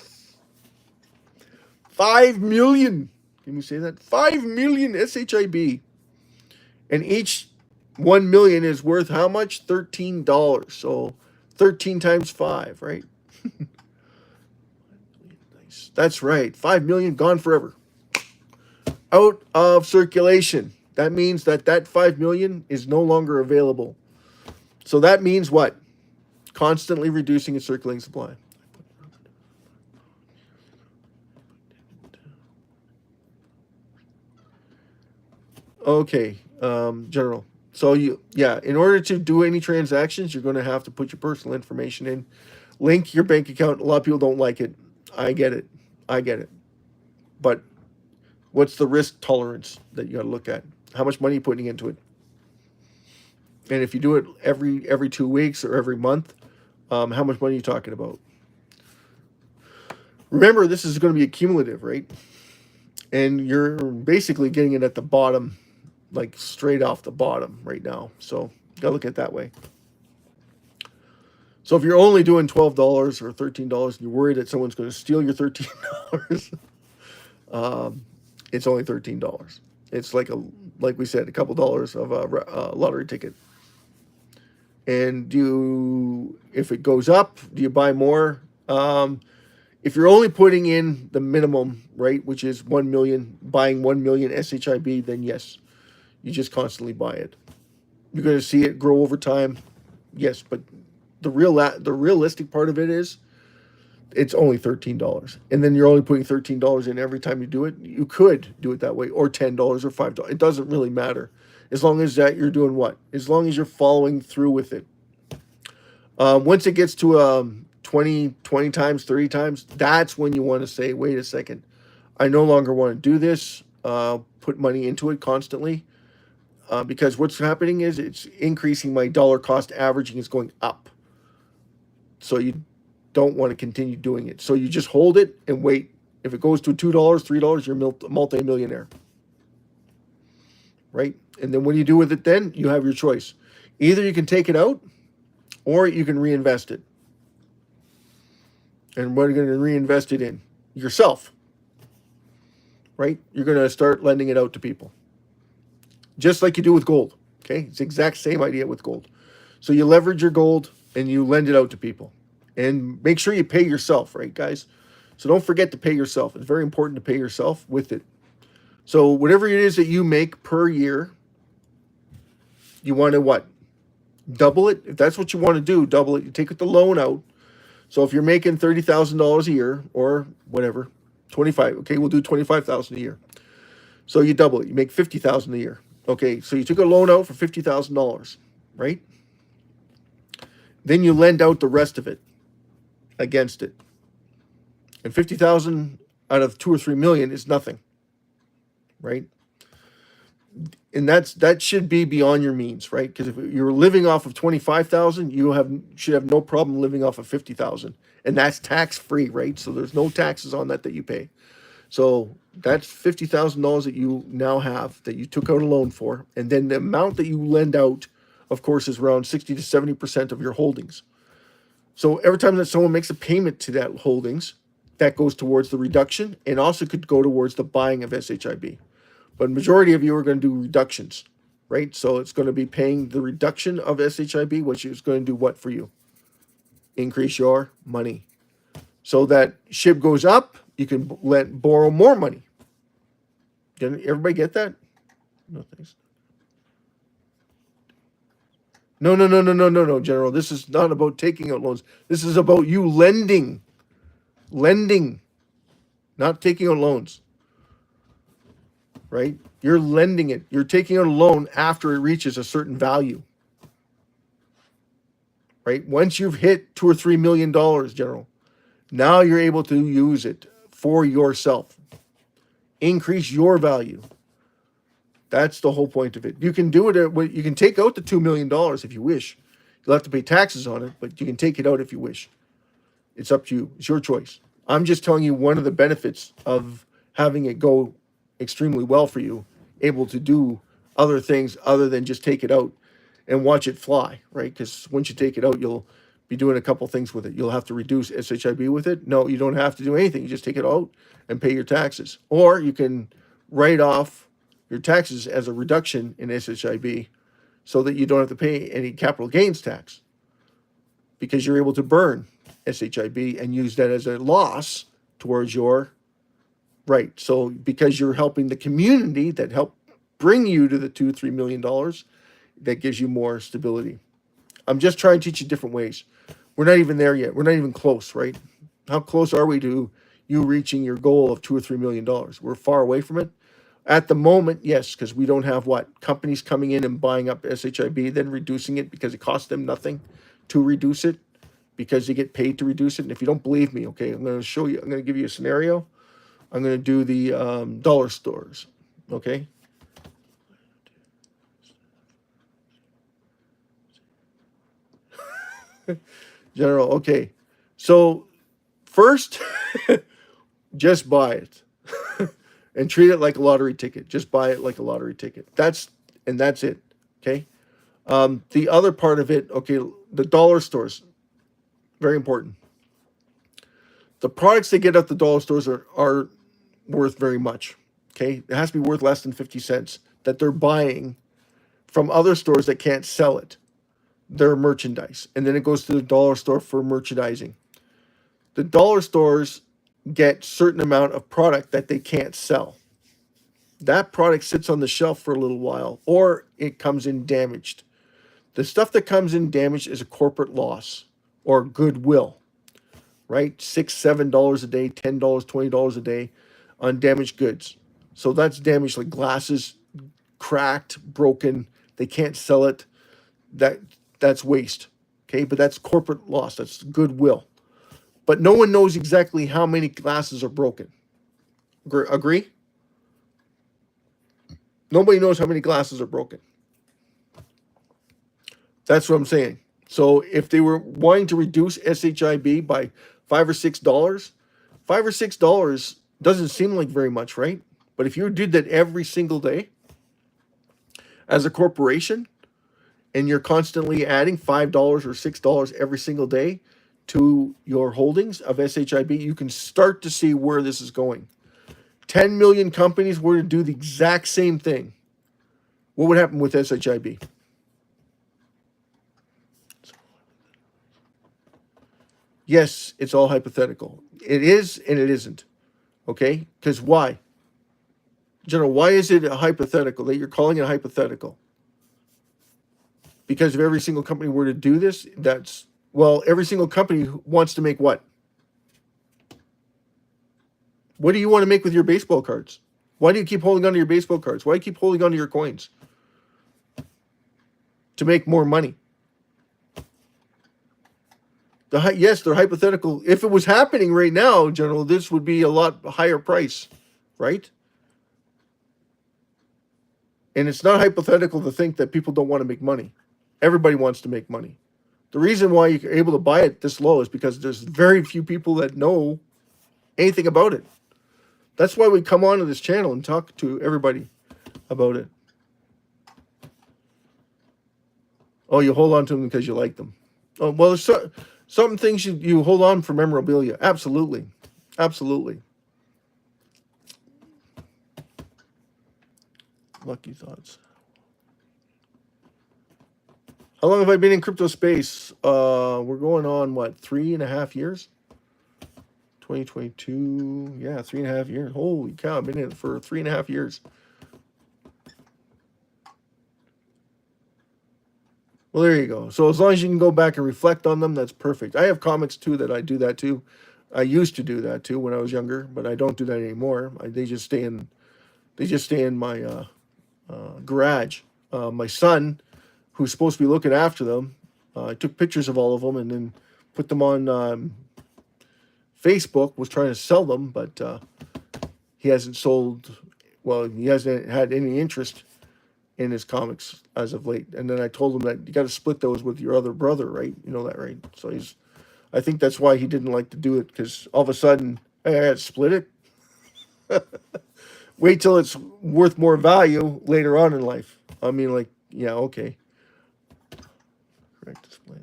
5 million. Can you say that? 5 million SHIB. And each 1 million is worth how much? $13. So 13 times 5, right? Nice. That's right. 5 million gone forever. Out of circulation. That means that 5 million is no longer available. So that means what? Constantly reducing its circulating supply. Okay, General. So in order to do any transactions, you're going to have to put your personal information in, link your bank account. A lot of people don't like it. I get it. But what's the risk tolerance that you got to look at? How much money are you putting into it? And if you do it every 2 weeks or every month, how much money are you talking about? Remember, this is going to be accumulative, right? And you're basically getting it at the bottom, like straight off the bottom right now. So you got to look at it that way. So if you're only doing $12 or $13 and you're worried that someone's going to steal your $13, it's only $13. It's like we said, a couple dollars of a lottery ticket. And if it goes up, do you buy more? If you're only putting in the minimum, right, which is 1 million, buying 1 million SHIB, then yes, you just constantly buy it. You're going to see it grow over time, yes, but the realistic part of it is it's only $13, and then you're only putting $13 in every time you do it. You could do it that way, or $10 or $5. It doesn't really matter, as long as that you're doing what? As long as you're following through with it. Once it gets to 20 times, 30 times, that's when you want to say, wait a second, I no longer want to do this, put money into it constantly, because what's happening is it's increasing. My dollar cost averaging is going up. So you don't want to continue doing it. So you just hold it and wait. If it goes to $2, $3, you're a multi-millionaire. Right? And then what do you do with it then? You have your choice. Either you can take it out or you can reinvest it. And what are you going to reinvest it in? Yourself, right? You're going to start lending it out to people. Just like you do with gold, okay? It's the exact same idea with gold. So you leverage your gold and you lend it out to people. And make sure you pay yourself, right, guys? So don't forget to pay yourself. It's very important to pay yourself with it. So whatever it is that you make per year, you want to what? Double it. If that's what you want to do, double it. You take the loan out. So if you're making $30,000 a year or whatever, 25, okay, we'll do 25,000 a year. So you double it. You make 50,000 a year. Okay, so you took a loan out for $50,000, right? Then you lend out the rest of it against it. And 50,000 out of 2 or 3 million is nothing, right? And that should be beyond your means, right? Because if you're living off of 25,000, you should have no problem living off of 50,000, and that's tax free, right? So there's no taxes on that you pay. So that's $50,000 that you now have that you took out a loan for, and then the amount that you lend out, of course, is around 60 to 70% of your holdings. So every time that someone makes a payment to that holdings, that goes towards the reduction and also could go towards the buying of SHIB. But majority of you are going to do reductions, right? So it's going to be paying the reduction of SHIB, which is going to do what for you? Increase your money. So that SHIB goes up, you can borrow more money. Did everybody get that? No, thanks. No, General. This is not about taking out loans. This is about you lending. Lending, not taking out loans. Right? You're lending it. You're taking out a loan after it reaches a certain value. Right? Once you've hit $2 or $3 million, General, now you're able to use it for yourself. Increase your value. That's the whole point of it. You can do it. You can take out the $2 million if you wish. You'll have to pay taxes on it, but you can take it out if you wish. It's up to you. It's your choice. I'm just telling you one of the benefits of having it go extremely well for you, able to do other things other than just take it out and watch it fly, right? Because once you take it out, you'll be doing a couple things with it. You'll have to reduce SHIB with it. No, you don't have to do anything. You just take it out and pay your taxes. Or you can write off your taxes as a reduction in SHIB so that you don't have to pay any capital gains tax because you're able to burn SHIB and use that as a loss towards your right. So because you're helping the community that helped bring you to the $2-3 million, that gives you more stability. I'm just trying to teach you different ways. We're not even there yet. We're not even close, right? How close are we to you reaching your goal of $2 or $3 million? We're far away from it. At the moment, yes, because we don't have what? Companies coming in and buying up SHIB, then reducing it because it costs them nothing to reduce it because they get paid to reduce it. And if you don't believe me, okay, I'm going to show you. I'm going to give you a scenario. I'm going to do the dollar stores, okay? General, okay. So first, just buy it and treat it like a lottery ticket. Just buy it like a lottery ticket. That's it, okay? The other part of it, okay, the dollar stores, very important. The products they get at the dollar stores are worth very much, okay? It has to be worth less than 50 cents that they're buying from other stores that can't sell it. Their merchandise. And then it goes to the dollar store for merchandising. The dollar stores get certain amount of product that they can't sell. That product sits on the shelf for a little while, or it comes in damaged. The stuff that comes in damaged is a corporate loss or goodwill, right? $6, $7 a day, $10, $20 a day on damaged goods. So that's damaged, like glasses, cracked, broken. They can't sell it. That's waste, okay? But that's corporate loss. That's goodwill. But no one knows exactly how many glasses are broken. Agree? Nobody knows how many glasses are broken. That's what I'm saying. So if they were wanting to reduce SHIB by $5 or $6, $5 or $6 doesn't seem like very much, right? But if you did that every single day, as a corporation, and you're constantly adding $5 or $6 every single day to your holdings of SHIB, you can start to see where this is going. 10 million companies were to do the exact same thing. What would happen with SHIB? Yes, it's all hypothetical. It is and it isn't. Okay? Because why? General, why is it a hypothetical that you're calling it hypothetical? Because if every single company were to do this, every single company wants to make what? What do you want to make with your baseball cards? Why do you keep holding on to your baseball cards? Why do you keep holding on to your coins? To make more money. Yes, they're hypothetical. If it was happening right now, General, this would be a lot higher price, right? And it's not hypothetical to think that people don't want to make money. Everybody wants to make money. The reason why you're able to buy it this low is because there's very few people that know anything about it. That's why we come onto this channel and talk to everybody about it. Oh, you hold on to them because you like them. Oh, well, there's some things you hold on for memorabilia. Absolutely. Absolutely. Lucky thoughts. How long have I been in crypto space? We're going on, 3.5 years? 2022. Yeah, 3.5 years. Holy cow, I've been in it for 3.5 years. Well, there you go. So as long as you can go back and reflect on them, that's perfect. I have comics too that I do that too. I used to do that too when I was younger, but I don't do that anymore. They just stay in my garage. My son, who's supposed to be looking after them, I took pictures of all of them and then put them on Facebook. Was trying to sell them, but he hasn't sold. Well, he hasn't had any interest in his comics as of late. And then I told him that you got to split those with your other brother, right? You know that, right? So I think that's why he didn't like to do it, because all of a sudden, hey, I had to split it. Wait till it's worth more value later on in life. I mean, like, yeah, okay. Correct display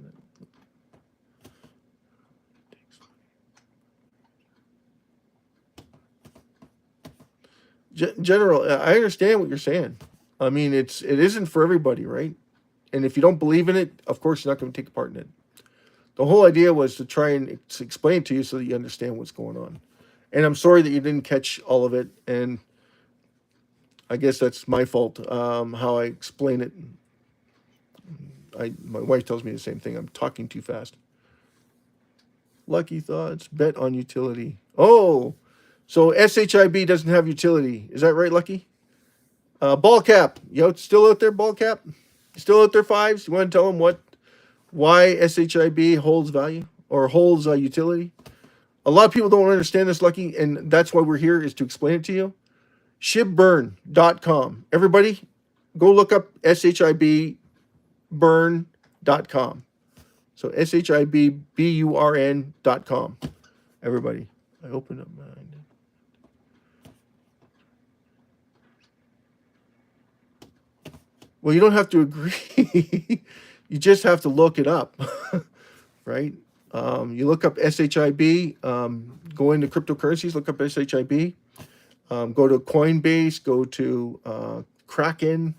that. General, I understand what you're saying. I mean, it isn't for everybody, right? And if you don't believe in it, of course you're not going to take part in it. The whole idea was to try and explain it to you so that you understand what's going on. And I'm sorry that you didn't catch all of it. And I guess that's my fault, how I explain it. My wife tells me the same thing. I'm talking too fast. Lucky thoughts. Bet on utility. Oh, so SHIB doesn't have utility. Is that right, Lucky? Ball cap. Still out there, ball cap? Still out there, fives? You want to tell them why SHIB holds value or holds utility? A lot of people don't understand this, Lucky, and that's why we're here, is to explain it to you. SHIBburn.com. Everybody, go look up SHIBburn.com. So SHIBburn.com. Everybody, I opened up mine. Well, you don't have to agree. You just have to look it up, right? You look up SHIB, go into cryptocurrencies, look up SHIB, go to Coinbase, go to Kraken.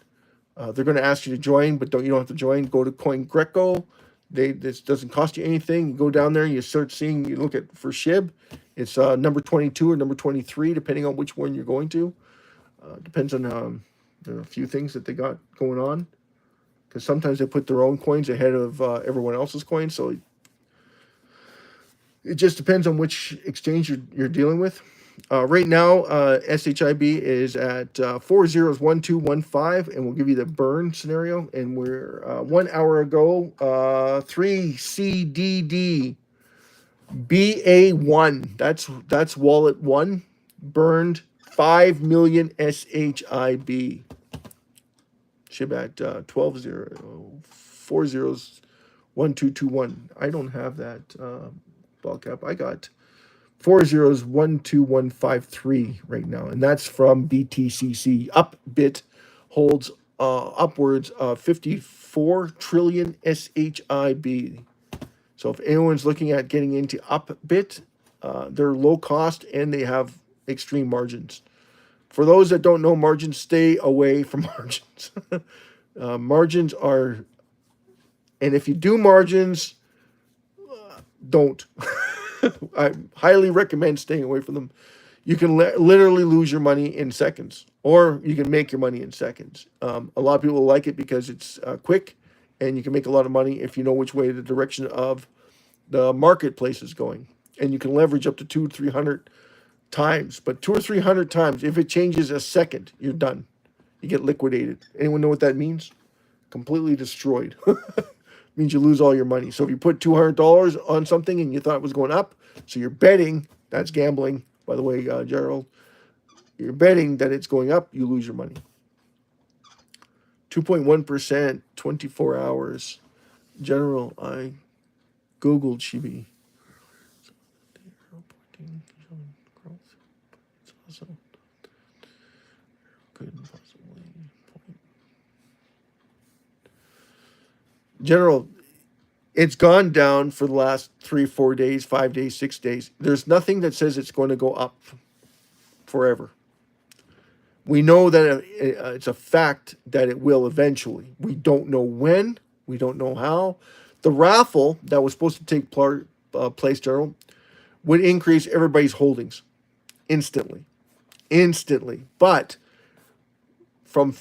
They're going to ask you to join, but you don't have to join. Go to CoinGecko. This doesn't cost you anything. You go down there, you start seeing, you look at for SHIB. It's number 22 or number 23, depending on which one you're going to. Depends on there are a few things that they got going on, because sometimes they put their own coins ahead of everyone else's coins. So it just depends on which exchange you're dealing with. Right now, SHIB is at 401215, and we'll give you the burn scenario. And we're 1 hour ago, 3CDD BA1. That's wallet 1 burned 5 million SHIB. SHIB at 401221. I don't have that ball cap. I got 4012153 right now, and that's from BTCC. Upbit holds upwards of 54 trillion SHIB. So if anyone's looking at getting into Upbit, they're low cost and they have extreme margins. For those that don't know margins, stay away from margins. Margins are, and if you do margins, don't. I highly recommend staying away from them. You can literally lose your money in seconds, or you can make your money in seconds. A lot of people like it because it's quick, and you can make a lot of money if you know which way the direction of the marketplace is going. And you can leverage up to 200-300 times. But 200 or 300 times, if it changes a second, you're done. You get liquidated. Anyone know what that means? Completely destroyed. Means you lose all your money. So if you put $200 on something and you thought it was going up, so you're betting, that's gambling, by the way, Gerald. You're betting that it's going up, you lose your money. 2.1%, 24 hours. General, I Googled SHIB. General, it's gone down for the last 3, 4 days, 5 days, 6 days. There's nothing that says it's going to go up forever. We know that it's a fact that it will eventually. We don't know when. We don't know how. The raffle that was supposed to take place, General, would increase everybody's holdings instantly. Instantly. But from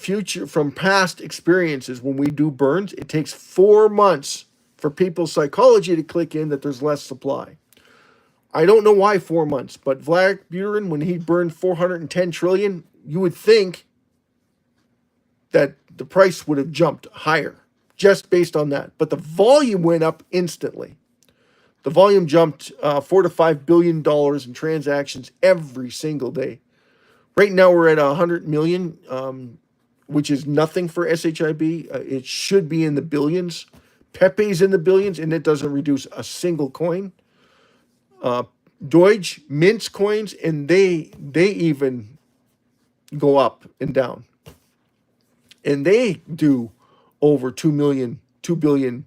past experiences, when we do burns, it takes 4 months for people's psychology to click in that there's less supply. I don't know why 4 months, but Vlad Buterin, when he burned 410 trillion, you would think that the price would have jumped higher just based on that. But the volume went up instantly. The volume jumped $4 to $5 billion in transactions every single day. Right now we're at 100 million, which is nothing for SHIB. It should be in the billions. Pepe's in the billions, and it doesn't reduce a single coin. Deutsche mints coins, and they even go up and down. And they do over 2 billion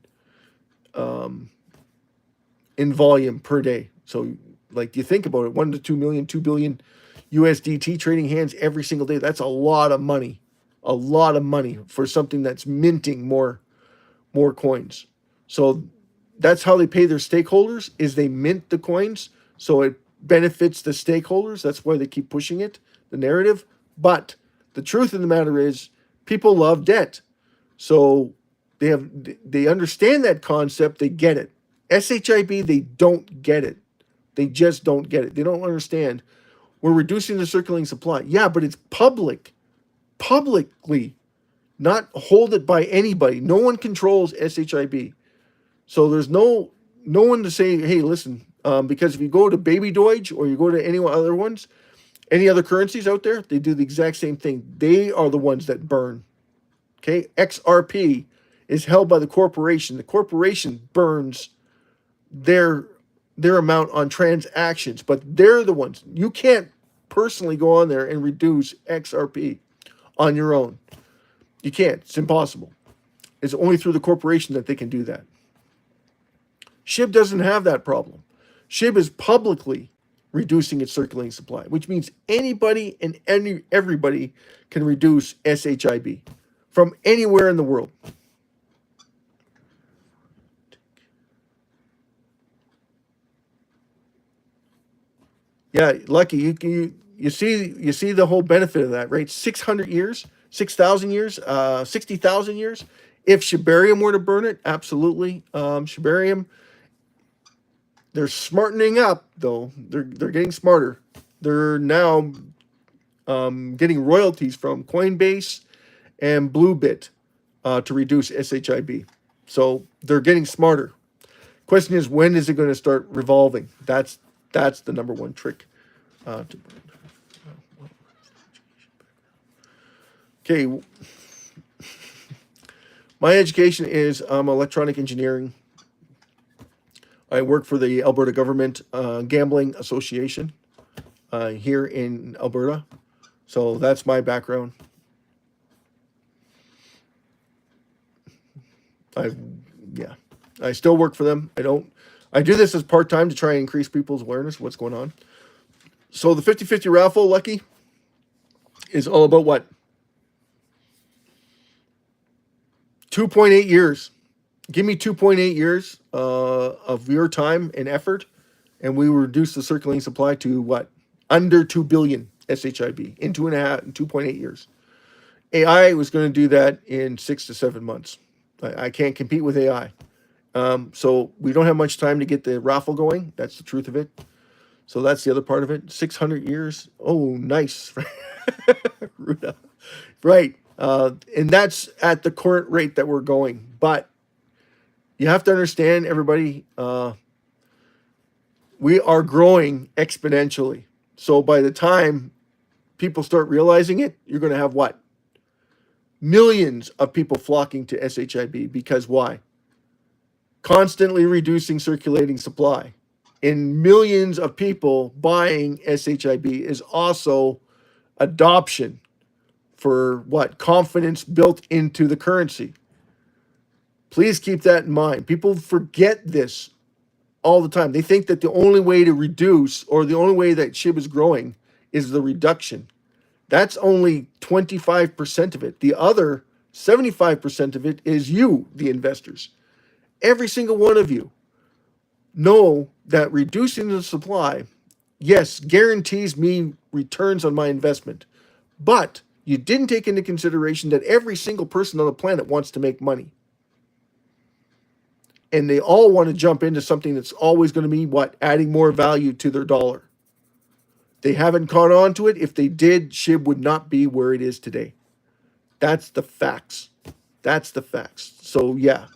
in volume per day. So, like, you think about it, 1 to 2 million, 2 billion USDT trading hands every single day. That's a lot of money. A lot of money for something that's minting more coins. So that's how they pay their stakeholders, is they mint the coins, so it benefits the stakeholders. That's why they keep pushing it, the narrative. But the truth of the matter is, people love debt. So they understand that concept, they get it. SHIB, they don't get it. They just don't get it. They don't understand. We're reducing the circulating supply. Yeah, but it's publicly, not hold it by anybody. No one controls SHIB. So there's no one to say, hey, listen, because if you go to Baby Doge or you go to any other ones, any other currencies out there, they do the exact same thing. They are the ones that burn. Okay, XRP is held by the corporation. The corporation burns their amount on transactions, but they're the ones. You can't personally go on there and reduce XRP on your own. You can't. It's impossible. It's only through the corporation that they can do that. SHIB doesn't have that problem. SHIB is publicly reducing its circulating supply, which means anybody and everybody can reduce SHIB from anywhere in the world. Yeah, Lucky, you see the whole benefit of that, right? 600 years, 6,000 years, 60,000 years. If Shibarium were to burn it, absolutely. Shibarium, they're smartening up, though. They're getting smarter. They're now getting royalties from Coinbase and Bluebit to reduce SHIB. So they're getting smarter. Question is, when is it going to start revolving? That's the number one trick. Okay. My education is electronic engineering. I work for the Alberta Government Gambling Association here in Alberta. So that's my background. Yeah, I still work for them. I do this as part-time to try and increase people's awareness of what's going on. So the 50-50 raffle, Lucky, is all about what? 2.8 years. Give me 2.8 years of your time and effort, and we will reduce the circulating supply to what? Under 2 billion SHIB in 2.8 years. AI was going to do that in 6 to 7 months. I can't compete with AI. So we don't have much time to get the raffle going. That's the truth of it. So that's the other part of it. 600 years. Oh, nice. Ruda. Right. And that's at the current rate that we're going. But you have to understand, everybody, we are growing exponentially. So by the time people start realizing it, you're going to have what? Millions of people flocking to SHIB. Because why? Constantly reducing circulating supply. And millions of people buying SHIB is also adoption for what? Confidence built into the currency. Please keep that in mind. People forget this all the time. They think that the only way to reduce, or the only way that SHIB is growing, is the reduction. That's only 25% of it. The other 75% of it is you, the investors. Every single one of you know that reducing the supply, yes, guarantees me returns on my investment. But you didn't take into consideration that every single person on the planet wants to make money. And they all want to jump into something that's always going to be what? Adding more value to their dollar. They haven't caught on to it. If they did, SHIB would not be where it is today. That's the facts. That's the facts. So yeah,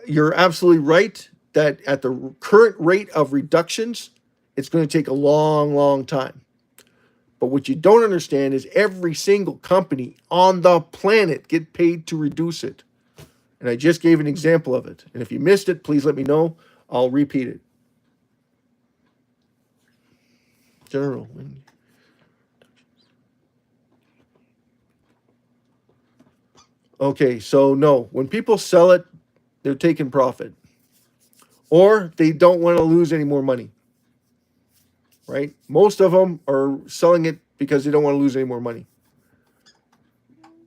you're absolutely right that at the current rate of reductions, it's going to take a long, long time. But what you don't understand is every single company on the planet get paid to reduce it. And I just gave an example of it. And if you missed it, please let me know. I'll repeat it. General. Okay, so no. When people sell it, they're taking profit. Or they don't want to lose any more money. Right? Most of them are selling it because they don't want to lose any more money.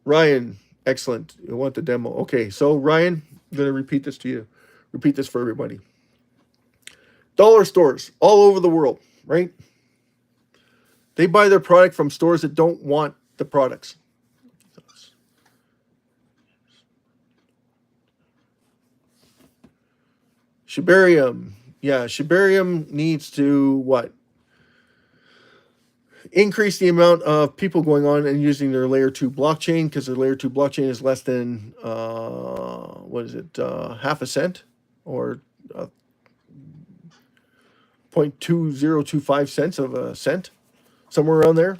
Ryan, excellent. You want the demo. Okay, so Ryan, I'm going to repeat this to you. Repeat this for everybody. Dollar stores all over the world, right? They buy their product from stores that don't want the products. Shibarium. Yeah, Shibarium needs to what? Increase the amount of people going on and using their layer 2 blockchain, because their layer 2 blockchain is less than what is it, half a cent, or 0.2025 cents of a cent, somewhere around there.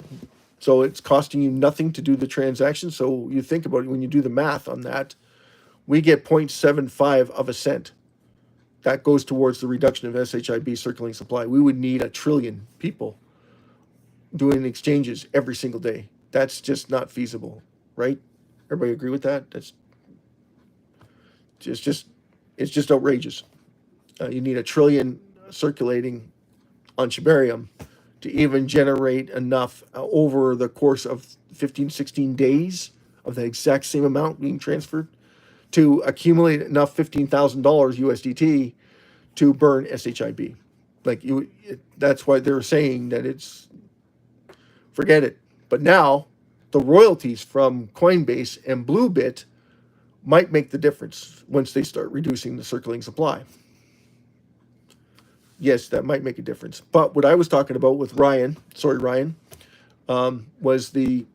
So it's costing you nothing to do the transaction. So you think about it, when you do the math on that, we get 0.75 of a cent. That goes towards the reduction of SHIB circulating supply. We would need 1 trillion people doing exchanges every single day. That's just not feasible, right? Everybody agree with that? That's it's just outrageous. You need 1 trillion circulating on Shibarium to even generate enough over the course of 15, 16 days of the exact same amount being transferred to accumulate enough $15,000 USDT to burn SHIB. Like that's why they're saying that it's, forget it. But now the royalties from Coinbase and Bluebit might make the difference once they start reducing the circulating supply. Yes, that might make a difference. But what I was talking about with Ryan, was the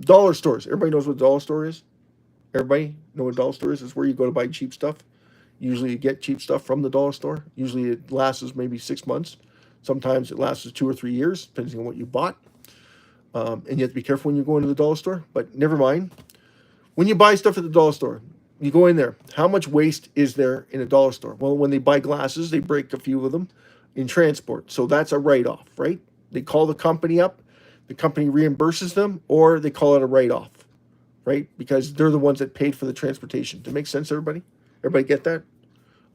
dollar stores. Everybody knows what a dollar store is? Everybody know what a dollar store is? It's where you go to buy cheap stuff. Usually you get cheap stuff from the dollar store. Usually it lasts maybe 6 months. Sometimes it lasts 2 or 3 years, depending on what you bought. And you have to be careful when you're going to the dollar store. But never mind. When you buy stuff at the dollar store, you go in there. How much waste is there in a dollar store? Well, when they buy glasses, they break a few of them in transport. So that's a write-off, right? They call the company up. The company reimburses them, or they call it a write-off, right? Because they're the ones that paid for the transportation. Does that make sense, everybody? Everybody get that?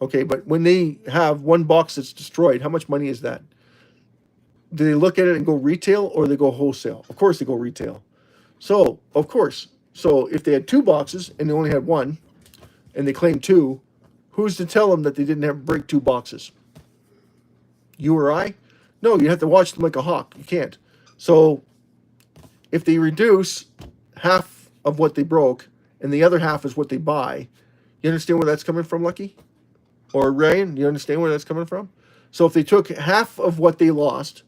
Okay, but when they have one box that's destroyed, how much money is that? Do they look at it and go retail, or they go wholesale? Of course they go retail. So, of course. So if they had two boxes and they only had one, and they claim two, who's to tell them that they didn't have break two boxes? You or I? No, you have to watch them like a hawk. You can't. So if they reduce half of what they broke and the other half is what they buy, you understand where that's coming from, Lucky? Or Ryan, you understand where that's coming from? So if they took half of what they lost,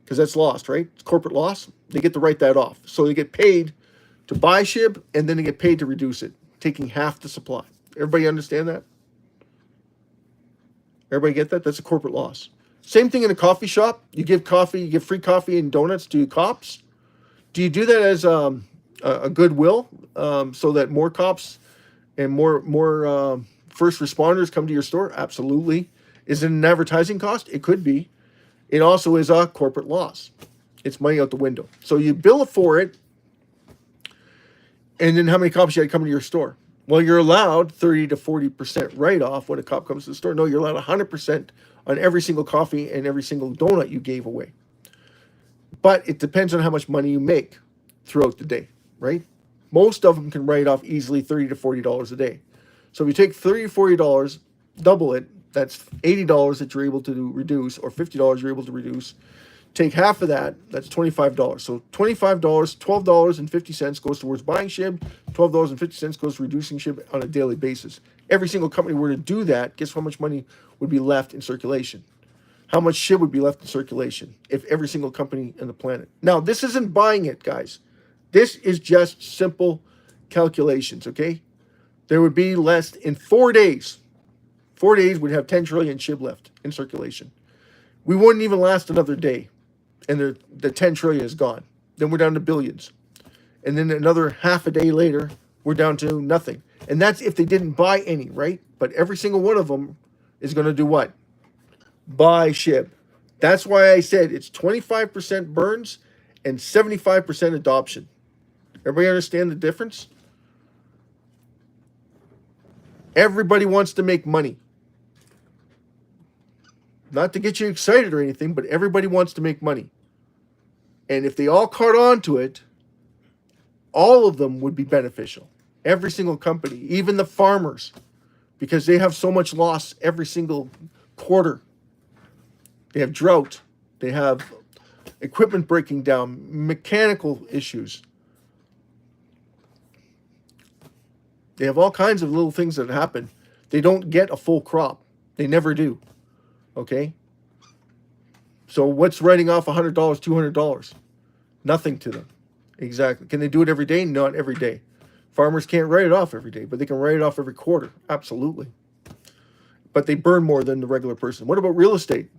because that's lost, right? It's corporate loss, they get to write that off. So they get paid to buy SHIB, and then they get paid to reduce it, taking half the supply. Everybody understand that? Everybody get that? That's a corporate loss. Same thing in a coffee shop. You give coffee, you give free coffee and donuts to cops. Do you do that as a goodwill, so that more cops and more first responders come to your store? Absolutely. Is it an advertising cost? It could be. It also is a corporate loss. It's money out the window. So you bill for it, and then how many cops you had come to your store? Well, you're allowed 30 to 40% write-off when a cop comes to the store. No, you're allowed 100% on every single coffee and every single donut you gave away. But it depends on how much money you make throughout the day, right? Most of them can write off easily $30 to $40 a day. So if you take $30 to $40, double it, that's $80 that you're able to reduce, or $50 you're able to reduce. Take half of that, that's $25. So $25, $12.50 goes towards buying SHIB, $12.50 goes to reducing SHIB on a daily basis. Every single company were to do that, guess how much money would be left in circulation? How much SHIB would be left in circulation if every single company on the planet? Now, this isn't buying it, guys. This is just simple calculations, okay? There would be less in 4 days. 4 days, we'd have 10 trillion SHIB left in circulation. We wouldn't even last another day, and the 10 trillion is gone. Then we're down to billions. And then another half a day later, we're down to nothing. And that's if they didn't buy any, right? But every single one of them is going to do what? Buy SHIB. That's why I said it's 25% burns and 75% adoption. Everybody understand the difference? Everybody wants to make money. Not to get you excited or anything, but everybody wants to make money. And if they all caught on to it, all of them would be beneficial. Every single company, even the farmers, because they have so much loss every single quarter. They have drought. They have equipment breaking down, mechanical issues. They have all kinds of little things that happen. They don't get a full crop. They never do. Okay? So what's writing off $100, $200? Nothing to them. Exactly. Can they do it every day? Not every day. Farmers can't write it off every day, but they can write it off every quarter. Absolutely. But they burn more than the regular person. What about real estate?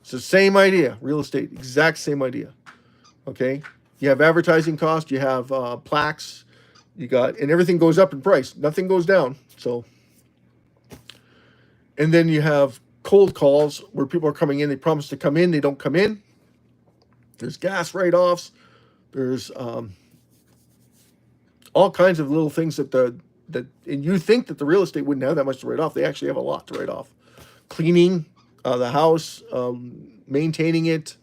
It's the same idea. Real estate, exact same idea. Okay? You have advertising cost, you have plaques, you got, and everything goes up in price. Nothing goes down. So, and then you have cold calls where people are coming in. They promise to come in. They don't come in. There's gas write-offs. There's all kinds of little things that and you think that the real estate wouldn't have that much to write off. They actually have a lot to write off. Cleaning the house, maintaining it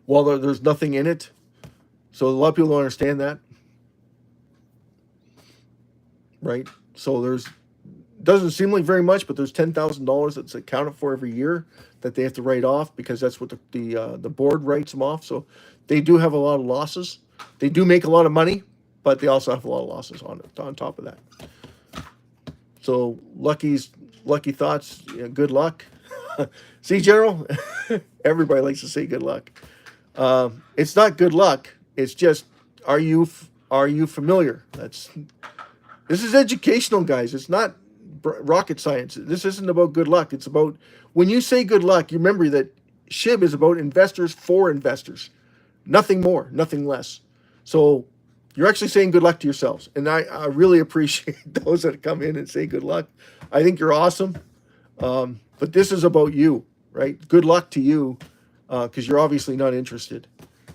while there's nothing in it. So a lot of people don't understand that. Right? So doesn't seem like very much, but there's $10,000 that's accounted for every year that they have to write off because that's what the board writes them off. So they do have a lot of losses. They do make a lot of money, but they also have a lot of losses on top of that. So lucky thoughts, good luck. See, General, everybody likes to say good luck. It's not good luck. It's just, are you familiar? This is educational, guys. It's not rocket science. This isn't about good luck. It's about, when you say good luck, you remember that SHIB is about investors for investors. Nothing more, nothing less. So you're actually saying good luck to yourselves. And I really appreciate those that come in and say good luck. I think you're awesome. But this is about you, right? Good luck to you, because you're obviously not interested.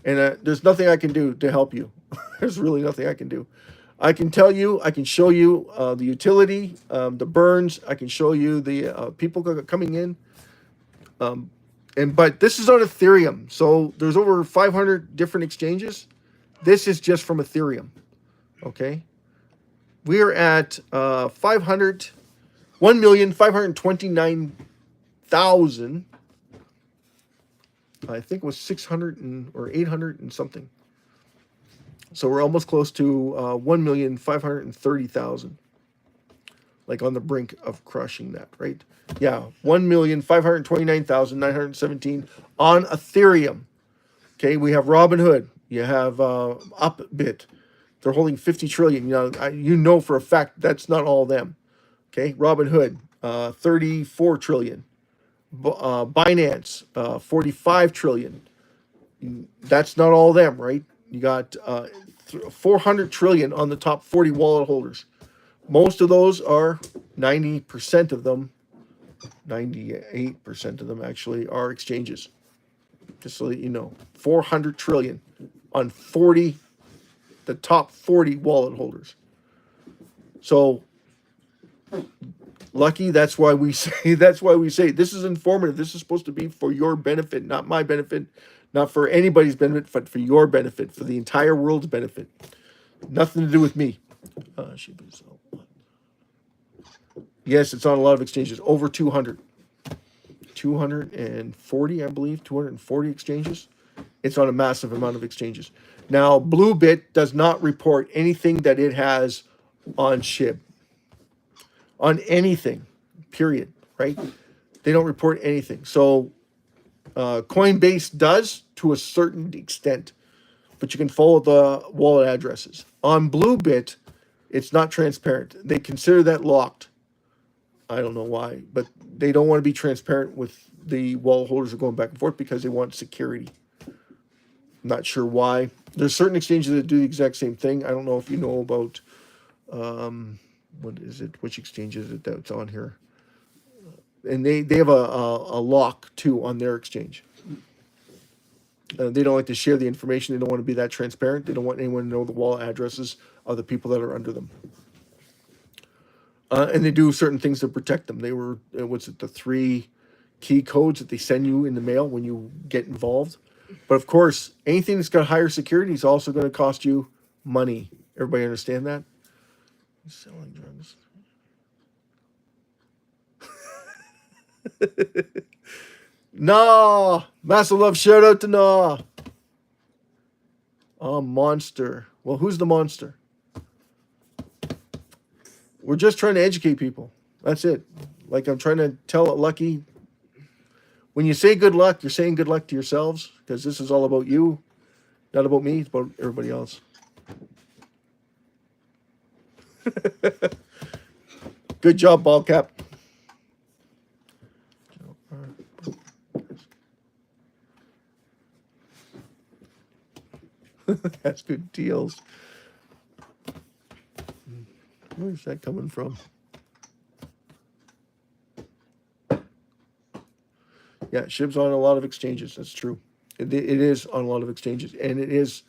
And there's nothing I can do to help you. There's really nothing I can do. I can tell you, I can show you the utility, the burns. I can show you the people coming in. But this is on Ethereum. So there's over 500 different exchanges. This is just from Ethereum. Okay. We are at 1,529,000. I think it was 600 or 800 and something. So we're almost close to 1,530,000. Like on the brink of crushing that, right? Yeah, 1,529,917 on Ethereum. Okay, we have Robinhood. You have Upbit. They're holding 50 trillion. You know for a fact that's not all them. Okay, Robinhood, 34 trillion. Binance, 45 trillion. That's not all them, right? You got 400 trillion on the top 40 wallet holders. Most of those are 90% of them, 98% of them actually are exchanges. Just so that you know, 400 trillion on the top 40 wallet holders. So lucky, that's why we say this is informative. This is supposed to be for your benefit, not my benefit, not for anybody's benefit, but for your benefit, for the entire world's benefit. Nothing to do with me. Yes, it's on a lot of exchanges. Over 200. 240, I believe. 240 exchanges. It's on a massive amount of exchanges. Now, Bluebit does not report anything that it has on SHIB. On anything. Period. Right? They don't report anything. So, Coinbase does to a certain extent. But you can follow the wallet addresses. On Bluebit, it's not transparent. They consider that locked. I don't know why, but they don't want to be transparent with the wallet holders are going back and forth because they want security. I'm not sure why. There's certain exchanges that do the exact same thing. I don't know if you know about, what is it? Which exchange is it that's on here? And they have a lock too on their exchange. They don't like to share the information. They don't want to be that transparent. They don't want anyone to know the wallet addresses of the people that are under them. And they do certain things to protect them. They were, the 3 key codes that they send you in the mail when you get involved. But of course, anything that's got higher security is also going to cost you money. Everybody understand that? Selling drugs. Nah, massive love shout out to Nah. Oh, monster. Well, who's the monster? We're just trying to educate people. That's it. Like I'm trying to tell Lucky, when you say good luck, you're saying good luck to yourselves because this is all about you, not about me. It's about everybody else. Good job, ball cap. That's good deals. Where's that coming from? Yeah, SHIB's on a lot of exchanges. That's true. It is on a lot of exchanges, and it is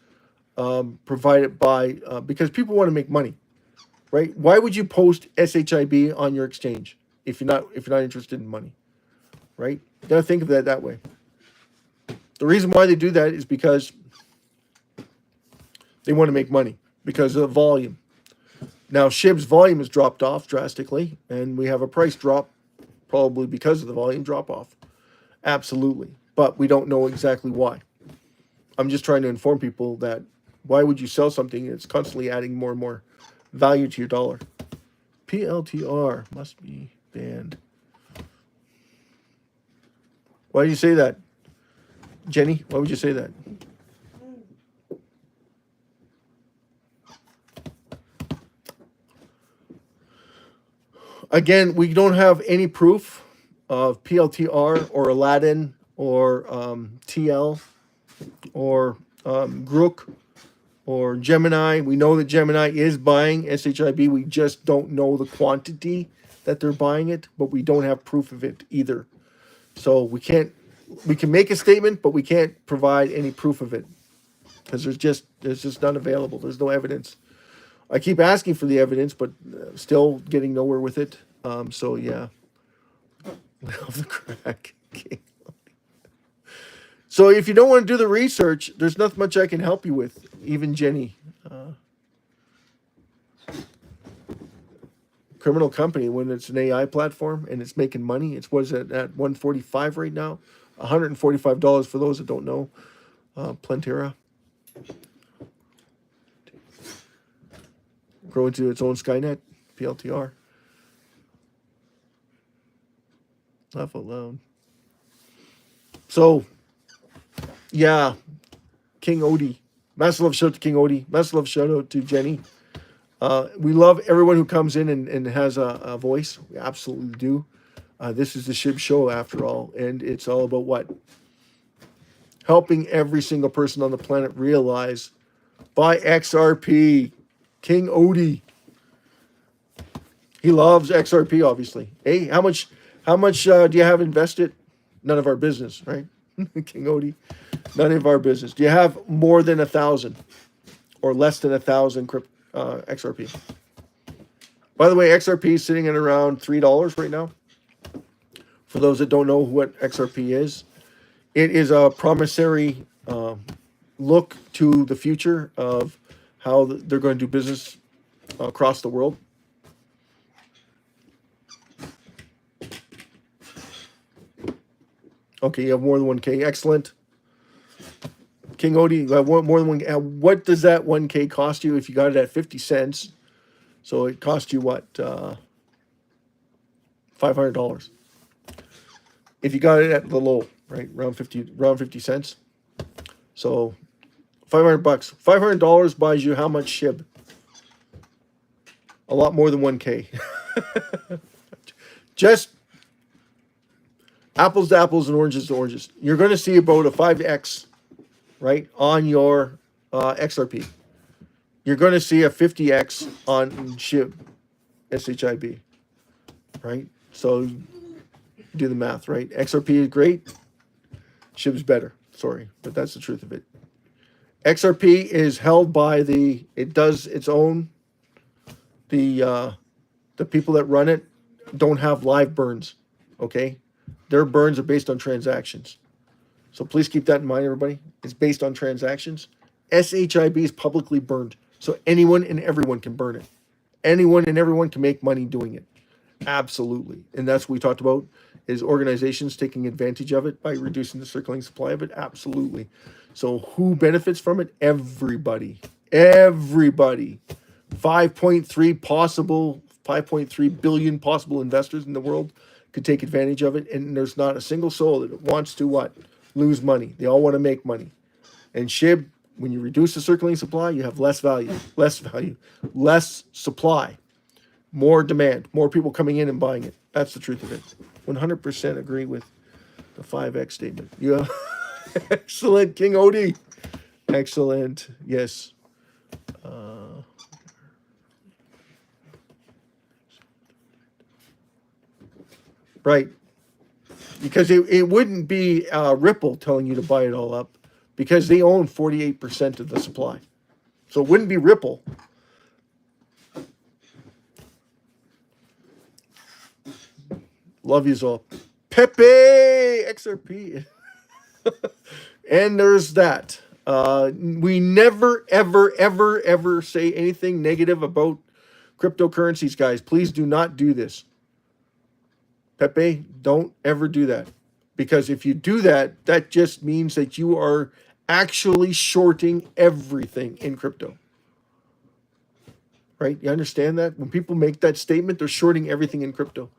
provided by because people want to make money, right? Why would you post SHIB on your exchange if you're not interested in money, right? You gotta think of that way. The reason why they do that is because they want to make money because of the volume. Now, SHIB's volume has dropped off drastically, and we have a price drop probably because of the volume drop off. Absolutely. But we don't know exactly why. I'm just trying to inform people that why would you sell something that's constantly adding more and more value to your dollar? PLTR must be banned. Why do you say that? Jenny, why would you say that? Again, we don't have any proof of PLTR or Aladdin or TL or Grook or Gemini. We know that Gemini is buying SHIB. We just don't know the quantity that they're buying it, but we don't have proof of it either. So we can make a statement, but we can't provide any proof of it because there's just none available. There's no evidence. I keep asking for the evidence, but still getting nowhere with it. So yeah, of the crack. Okay. So if you don't want to do the research, there's not much I can help you with. Even Jenny, criminal company, when it's an AI platform and it's making money, it's what is it at 145 right now, $145 for those that don't know. Plantera grow into its own Skynet, PLTR. Laugh out loud. So, yeah, King Odie. Massive love shout out to King Odie. Massive love shout out to Jenny. We love everyone who comes in and has a voice. We absolutely do. This is the SHIB show after all, and it's all about what? Helping every single person on the planet realize buy XRP. King Odie. He loves XRP, obviously. Hey, how much do you have invested? None of our business, right? King Odie. None of our business. Do you have more than 1,000 or less than 1,000 XRP? By the way, XRP is sitting at around $3 right now. For those that don't know what XRP is, it is a promissory look to the future of how they're going to do business across the world. Okay, you have more than 1K. Excellent. King Odie, you have more than 1K. What does that 1K cost you if you got it at 50 cents? So it cost you what? $500. If you got it at the low, right? Around 50 cents. So $500. $500 buys you how much SHIB? A lot more than 1K. Just apples to apples and oranges to oranges. You're going to see about a 5x, right, on your XRP. You're going to see a 50x on SHIB, SHIB, right? So do the math, right? XRP is great. SHIB's better. Sorry, but that's the truth of it. XRP is held by it does its own. The people that run it don't have live burns, okay? Their burns are based on transactions. So please keep that in mind, everybody. It's based on transactions. SHIB is publicly burned. So anyone and everyone can burn it. Anyone and everyone can make money doing it. Absolutely. And that's what we talked about, is organizations taking advantage of it by reducing the circulating supply of it. Absolutely. So who benefits from it? Everybody. Everybody. 5.3 billion possible investors in the world could take advantage of it, and there's not a single soul that wants to what? Lose money. They all want to make money. And SHIB, when you reduce the circulating supply, you have less value, less supply, more demand, more people coming in and buying it. That's the truth of it. 100% agree with the 5X statement. Yeah. Excellent, King Odie. Excellent. Yes. Right. Because it wouldn't be Ripple telling you to buy it all up, because they own 48% of the supply. So it wouldn't be Ripple. Love yous all. Pepe XRP. And there's that. We never, ever, ever, ever say anything negative about cryptocurrencies, guys. Please do not do this. Pepe, don't ever do that. Because if you do that, that just means that you are actually shorting everything in crypto. Right? You understand that? When people make that statement, they're shorting everything in crypto.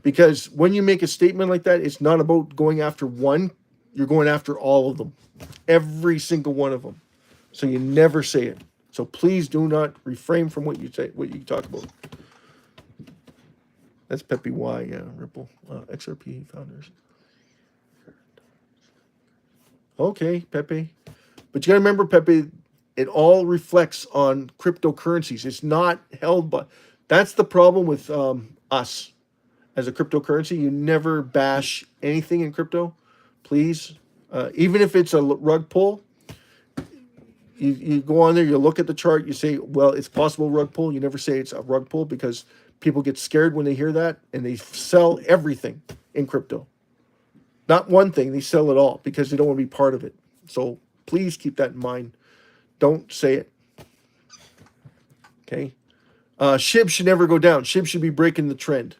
Because when you make a statement like that, it's not about going after one. You're going after all of them. Every single one of them. So you never say it. So please do not refrain from what you say, what you talk about. That's Pepe Y, yeah, Ripple, XRP founders. Okay, Pepe. But you got to remember, Pepe, it all reflects on cryptocurrencies. It's not held by... That's the problem with us as a cryptocurrency. You never bash anything in crypto, please. Even if it's a rug pull, You go on there, you look at the chart, you say, well, it's possible rug pull. You never say it's a rug pull because people get scared when they hear that and they sell everything in crypto. Not one thing, they sell it all because they don't want to be part of it. So please keep that in mind. Don't say it. Okay? SHIB should never go down. SHIB should be breaking the trend.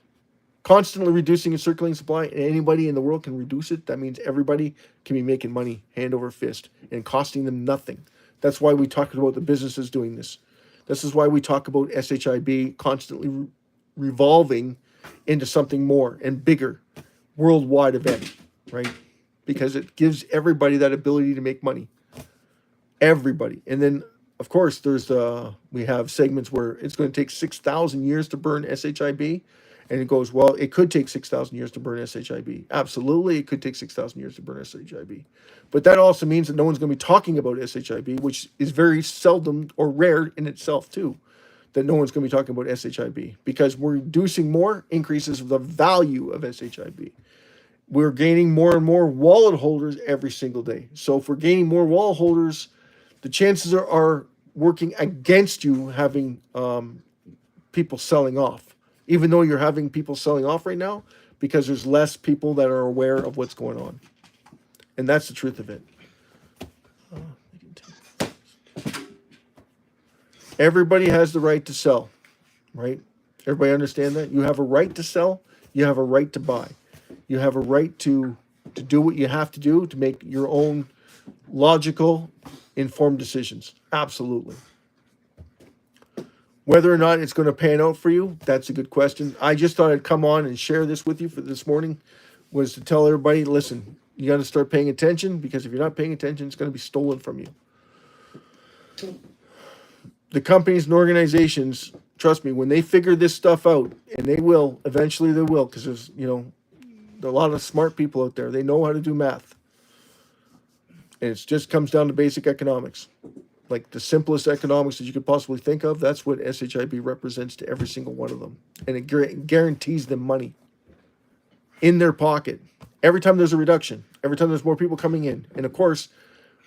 Constantly reducing its circulating supply, and anybody in the world can reduce it. That means everybody can be making money hand over fist and costing them nothing. That's why we talk about the businesses doing this. This is why we talk about SHIB constantly revolving into something more and bigger, worldwide event, right? Because it gives everybody that ability to make money. Everybody. And then, of course, there's we have segments where it's going to take 6,000 years to burn SHIB. And it goes, well, it could take 6,000 years to burn SHIB. Absolutely, it could take 6,000 years to burn SHIB. But that also means that no one's going to be talking about SHIB, which is very seldom or rare in itself, too, that no one's going to be talking about SHIB. Because we're reducing more increases the value of SHIB. We're gaining more and more wallet holders every single day. So if we're gaining more wallet holders, the chances are working against you having people selling off. Even though you're having people selling off right now, because there's less people that are aware of what's going on. And that's the truth of it. Everybody has the right to sell, right? Everybody understand that? You have a right to sell. You have a right to buy. You have a right to do what you have to do to make your own logical, informed decisions. Absolutely. Whether or not it's going to pan out for you, that's a good question. I just thought I'd come on and share this with you for this morning, was to tell everybody, listen, you got to start paying attention, because if you're not paying attention, it's going to be stolen from you. The companies and organizations, trust me, when they figure this stuff out, and they will, eventually they will, because there's, a lot of smart people out there. They know how to do math. And it just comes down to basic economics. Like the simplest economics that you could possibly think of, that's what SHIB represents to every single one of them. And it guarantees them money in their pocket. Every time there's a reduction, every time there's more people coming in. And of course,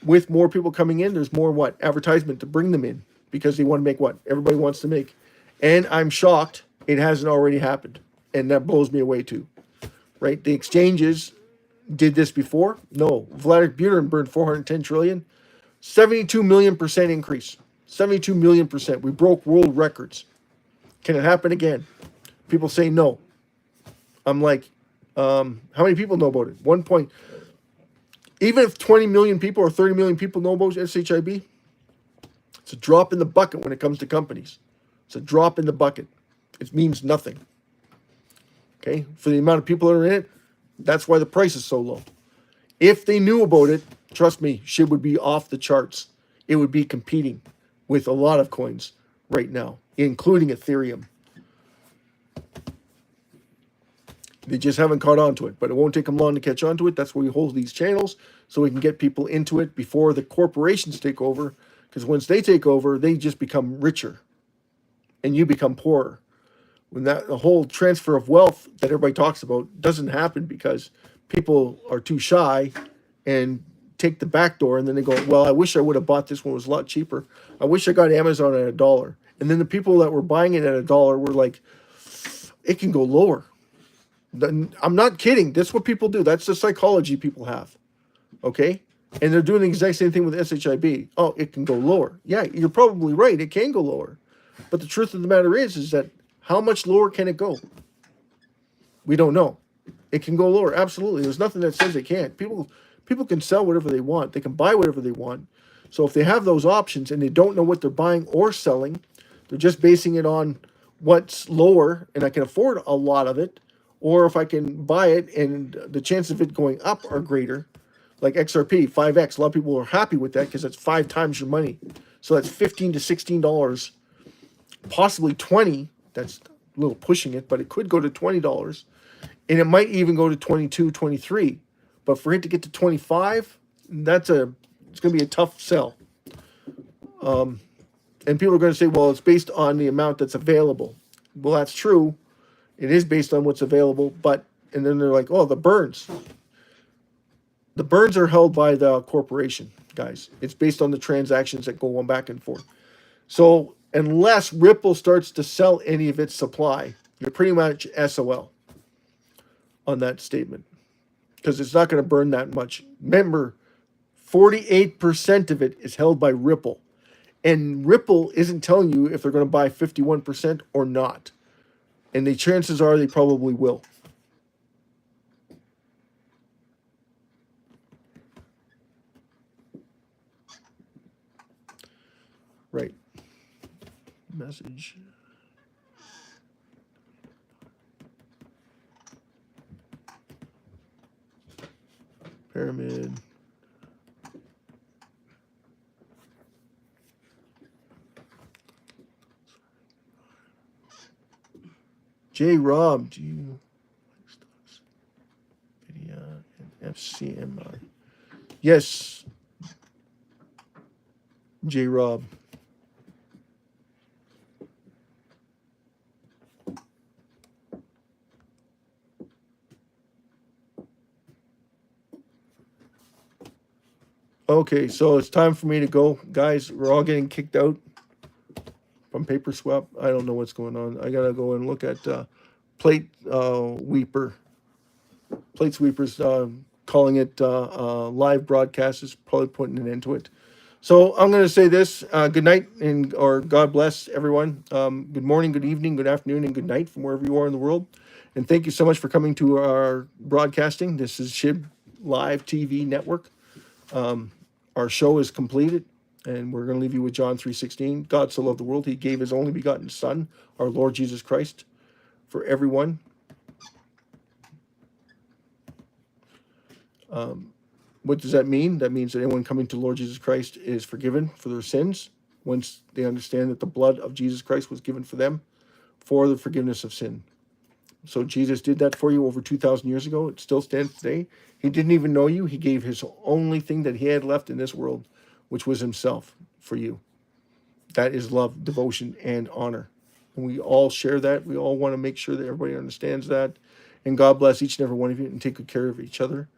with more people coming in, there's more what? Advertisement to bring them in, because they want to make what? Everybody wants to make. And I'm shocked it hasn't already happened. And that blows me away too. Right? The exchanges did this before. No. Vladimir Buterin burned 410 trillion. 72 million % increase. 72 million %. We broke world records. Can it happen again? People say no. I'm like, how many people know about it? 1 point. Even if 20 million people or 30 million people know about SHIB, it's a drop in the bucket when it comes to companies. It's a drop in the bucket. It means nothing. Okay? For the amount of people that are in it, that's why the price is so low. If they knew about it, trust me, SHIB would be off the charts. It would be competing with a lot of coins right now, including Ethereum. They just haven't caught on to it, but it won't take them long to catch on to it. That's why we hold these channels, so we can get people into it before the corporations take over, because once they take over, they just become richer, and you become poorer. When the whole transfer of wealth that everybody talks about doesn't happen because people are too shy and take the back door, and then they go, well, I wish I would have bought this one. It was a lot cheaper. I wish I got Amazon at $1. And then the people that were buying it at $1 were like, it can go lower. I'm not kidding. That's what people do. That's the psychology people have. Okay? And they're doing the exact same thing with SHIB. Oh, it can go lower. Yeah, you're probably right. It can go lower. But the truth of the matter is that how much lower can it go? We don't know. It can go lower. Absolutely. There's nothing that says it can't. People can sell whatever they want. They can buy whatever they want. So if they have those options and they don't know what they're buying or selling, they're just basing it on what's lower and I can afford a lot of it, or if I can buy it and the chance of it going up are greater, like XRP, 5X. A lot of people are happy with that because that's 5 times your money. So that's $15 to $16, possibly $20. That's a little pushing it, but it could go to $20. And it might even go to 22, 23. But for it to get to 25, it's going to be a tough sell. And people are going to say, well, it's based on the amount that's available. Well, that's true. It is based on what's available. And then they're like, oh, the burns. The burns are held by the corporation. guys. It's based on the transactions that go on back and forth. So unless Ripple starts to sell any of its supply, you're pretty much SOL on that statement, because it's not going to burn that much. Remember, 48% of it is held by Ripple. And Ripple isn't telling you if they're going to buy 51% or not. And the chances are they probably will. Right. Message. Pyramid. J. Rob, do you like stocks? Nvidia and FCMI. Yes. J. Rob. Okay, so it's time for me to go. Guys, we're all getting kicked out from Paper Swap. I don't know what's going on. I got to go and look at Plate Weeper. Plate Sweeper's calling it live broadcast. Is probably putting an end to it. So I'm going to say this. Good night, or God bless everyone. Good morning, good evening, good afternoon, and good night from wherever you are in the world. And thank you so much for coming to our broadcasting. This is SHIB Live TV Network. Our show is completed, and we're going to leave you with John 3:16. God so loved the world, he gave his only begotten Son, our Lord Jesus Christ, for everyone. What does that mean? That means that anyone coming to Lord Jesus Christ is forgiven for their sins once they understand that the blood of Jesus Christ was given for them for the forgiveness of sin. So Jesus did that for you over 2,000 years ago. It still stands today. He didn't even know you. He gave his only thing that he had left in this world, which was himself for you. That is love, devotion, and honor. And we all share that. We all want to make sure that everybody understands that. And God bless each and every one of you, and take good care of each other.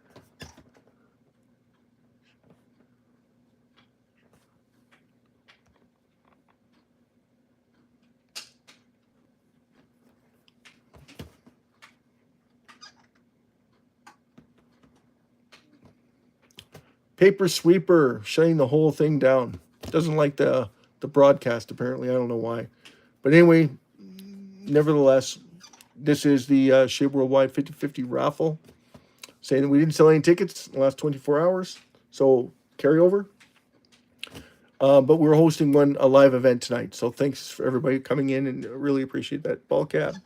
Paper Sweeper shutting the whole thing down. Doesn't like the broadcast, apparently. I don't know why. But anyway, nevertheless, this is the SHIB Worldwide 50/50 raffle. Saying that we didn't sell any tickets in the last 24 hours. So carry over. But we're hosting a live event tonight. So thanks for everybody coming in, and really appreciate that. Ball Cap.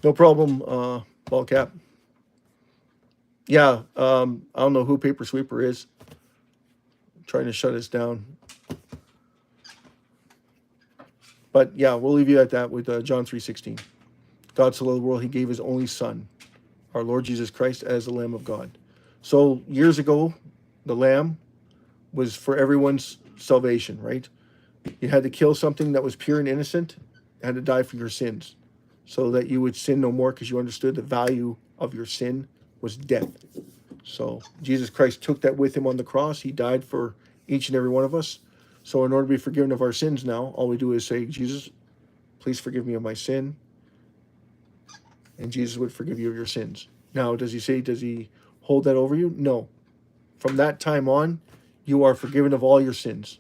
No problem, Ball Cap. Yeah, I don't know who Paper Sweeper is. Trying to shut us down. But yeah, we'll leave you at that with John 3:16. God so loved the world, he gave his only Son, our Lord Jesus Christ, as the Lamb of God. So years ago, the Lamb was for everyone's salvation, right? You had to kill something that was pure and innocent, had to die for your sins, so that you would sin no more, because you understood the value of your sin was death. So Jesus Christ took that with him on the cross. He died for each and every one of us. So in order to be forgiven of our sins now, all we do is say, Jesus, please forgive me of my sin. And Jesus would forgive you of your sins. Now, does he hold that over you? No. From that time on, you are forgiven of all your sins.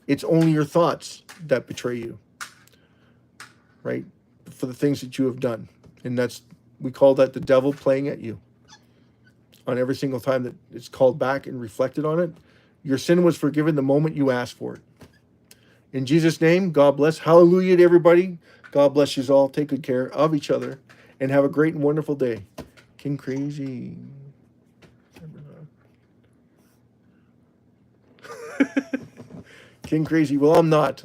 It's only your thoughts that betray you, right? For the things that you have done. And we call that the devil playing at you. On every single time that it's called back and reflected on it, your sin was forgiven the moment you asked for it. In Jesus' name, God bless. Hallelujah to everybody. God bless you all. Take good care of each other, and have a great and wonderful day. King Crazy. King Crazy. Well, I'm not.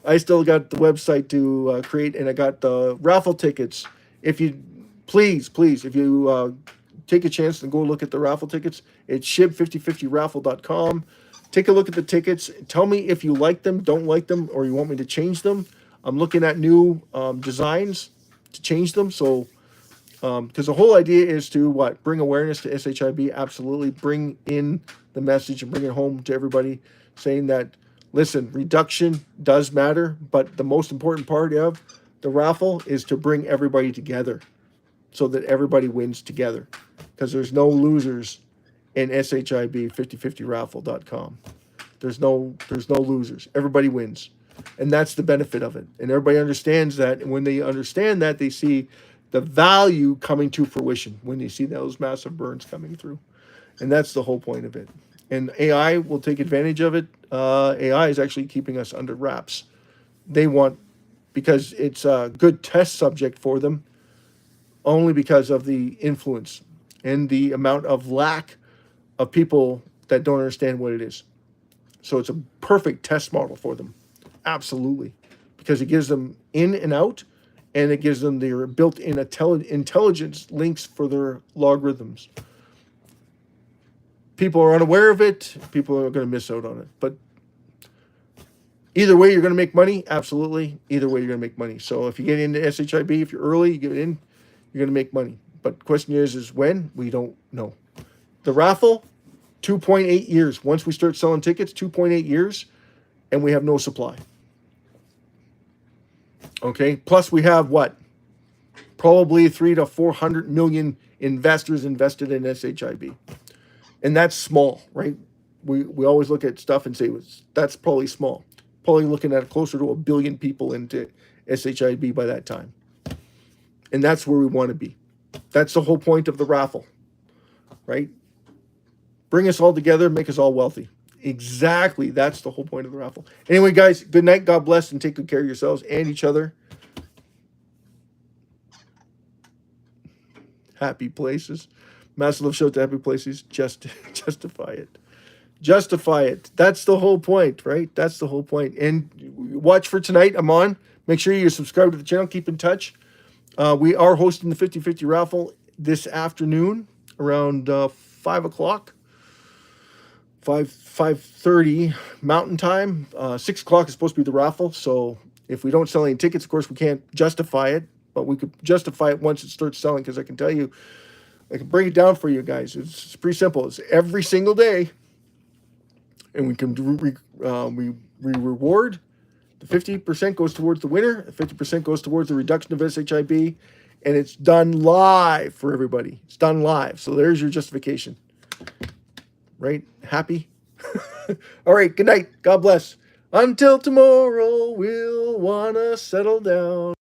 I still got the website to create, and I got the raffle tickets. If you please, if you take a chance to go look at the raffle tickets, it's shib5050raffle.com. Take a look at the tickets. Tell me if you like them, don't like them, or you want me to change them. I'm looking at new designs to change them. So Because the whole idea is to what? Bring awareness to SHIB. Absolutely. Bring in the message and bring it home to everybody, saying that, listen, reduction does matter, but the most important part of the raffle is to bring everybody together so that everybody wins together. Because there's no losers in SHIB 5050raffle.com. There's no losers. Everybody wins. And that's the benefit of it. And everybody understands that. And when they understand that, they see the value coming to fruition when you see those massive burns coming through. And that's the whole point of it. And AI will take advantage of it. AI is actually keeping us under wraps. They want, because it's a good test subject for them, only because of the influence and the amount of lack of people that don't understand what it is. So it's a perfect test model for them. Absolutely. Because it gives them in and out, and it gives them their built-in intelligence links for their logarithms. People are unaware of it. People are going to miss out on it. But either way, you're going to make money. Absolutely. Either way, you're going to make money. So if you get into SHIB, if you're early, you get in, you're going to make money. But the question is when? We don't know. The raffle, 2.8 years. Once we start selling tickets, 2.8 years, and we have no supply. Okay. Plus we have what? Probably 300 to 400 million investors invested in SHIB. And that's small, right? We always look at stuff and say, that's probably small. Probably looking at closer to 1 billion people into SHIB by that time. And that's where we want to be. That's the whole point of the raffle, right? Bring us all together, make us all wealthy. Exactly. That's the whole point of the raffle. Anyway, guys, good night. God bless, and take good care of yourselves and each other. Happy places. Massive Love Show to Happy Places. Just justify it. Justify it. That's the whole point, right? That's the whole point. And watch for tonight. I'm on. Make sure you subscribe to the channel. Keep in touch. We are hosting the 50/50 raffle this afternoon around 5 o'clock. 5:30 Mountain Time. 6 o'clock is supposed to be the raffle. So if we don't sell any tickets, of course, we can't justify it. But we could justify it once it starts selling, because I can tell you, I can break it down for you guys. It's pretty simple. It's every single day. And we can we reward. The 50% goes towards the winner. The 50% goes towards the reduction of SHIB. And it's done live for everybody. It's done live. So there's your justification. Right? Happy? All right. Good night. God bless. Until tomorrow, we'll want to settle down.